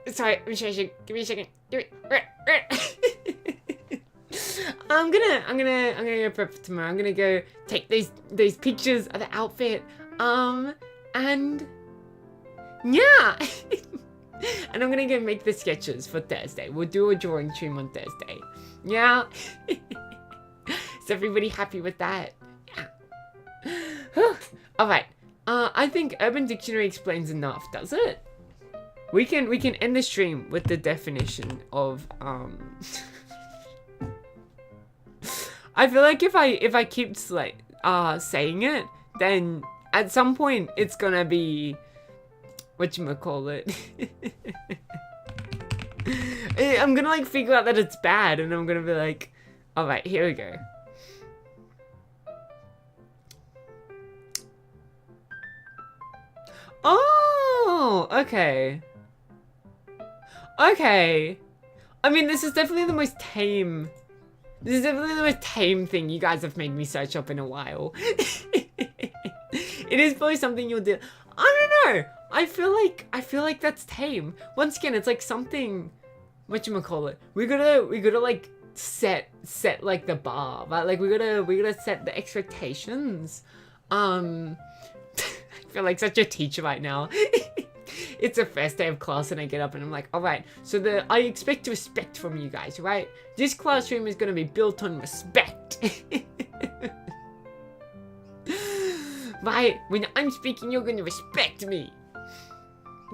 Sorry, I'm shaking. Give me a second. Give me. I'm gonna go prep for tomorrow. I'm gonna go take these pictures of the outfit. And yeah. And I'm gonna go make the sketches for Thursday. We'll do a drawing stream on Thursday. Yeah. Is everybody happy with that? Yeah. Alright. I think Urban Dictionary explains enough, does it? We can end the stream with the definition of I feel like if I keep like saying it, then at some point it's gonna be whatchamacallit. I'm gonna like figure out that it's bad and I'm gonna be like, alright, here we go. Oh, okay. Okay. I mean, this is definitely the most tame. This is definitely the most tame thing you guys have made me search up in a while. It is probably something you'll do. I don't know. I feel like that's tame. Once again, it's like something. Whatchamacallit? We gotta like set like the bar, right? Like we gotta set the expectations. I feel like such a teacher right now. It's the first day of class and I get up and I'm like, alright, so I expect respect from you guys, right? This classroom is gonna be built on respect. Right? When I'm speaking, you're gonna respect me.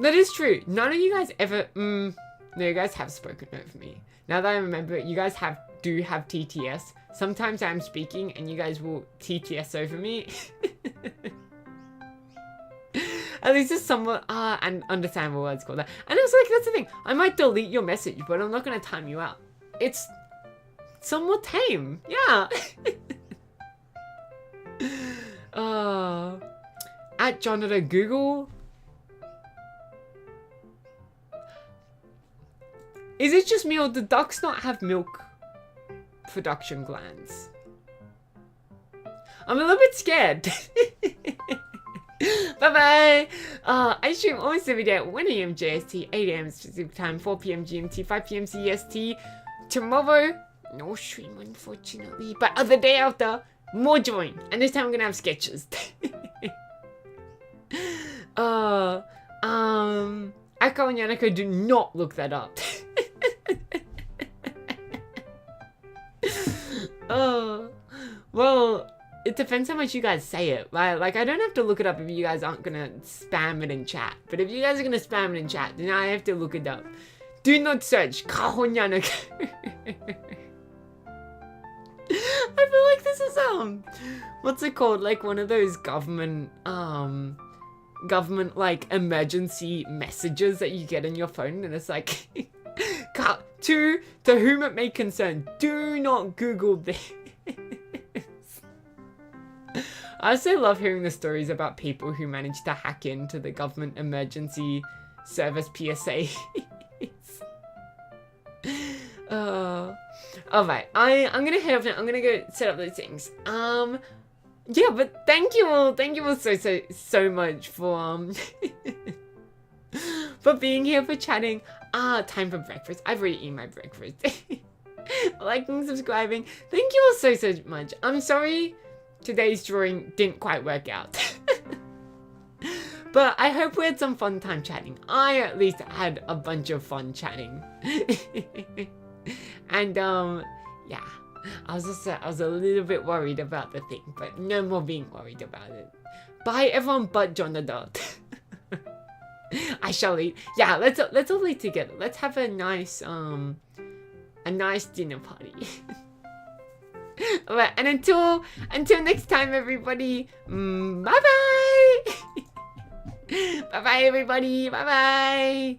That is true. None of you guys ever, no, you guys have spoken over me. Now that I remember it, you guys do have TTS. Sometimes I'm speaking and you guys will TTS over me. At least it's somewhat and understandable what it's called that. And it's like, that's the thing. I might delete your message, but I'm not gonna time you out. It's somewhat tame. Yeah. At Jonathan Google. Is it just me or do ducks not have milk production glands? I'm a little bit scared. Bye-bye! I stream almost every day at 1 AM JST, 8 AM Pacific Time, 4 PM GMT, 5 PM CEST. Tomorrow, no stream unfortunately, but the day after, more join. And this time I'm gonna have sketches. Akko and Yanako, do not look that up. Well, it depends how much you guys say it, right? Like, I don't have to look it up if you guys aren't gonna spam it in chat. But if you guys are gonna spam it in chat, then I have to look it up. Do not search Kaho Nyanaka. I feel like this is, what's it called? Like one of those government, like, emergency messages that you get on your phone. And it's like, to whom it may concern, do not Google this. I also love hearing the stories about people who manage to hack into the government emergency service PSA. Alright, I'm gonna head off now. I'm gonna go set up those things. Yeah, but thank you all so much for for being here, for chatting. Time for breakfast. I've already eaten my breakfast. liking, subscribing. Thank you all so much. I'm sorry today's drawing didn't quite work out. But I hope we had some fun time chatting. I at least had a bunch of fun chatting. And yeah, I was a little bit worried about the thing, but no more being worried about it. Bye everyone but John Adult. I shall eat. Yeah, let's all eat together. Let's have a nice dinner party. Alright, and until next time, everybody. Bye bye. Bye bye, everybody. Bye bye.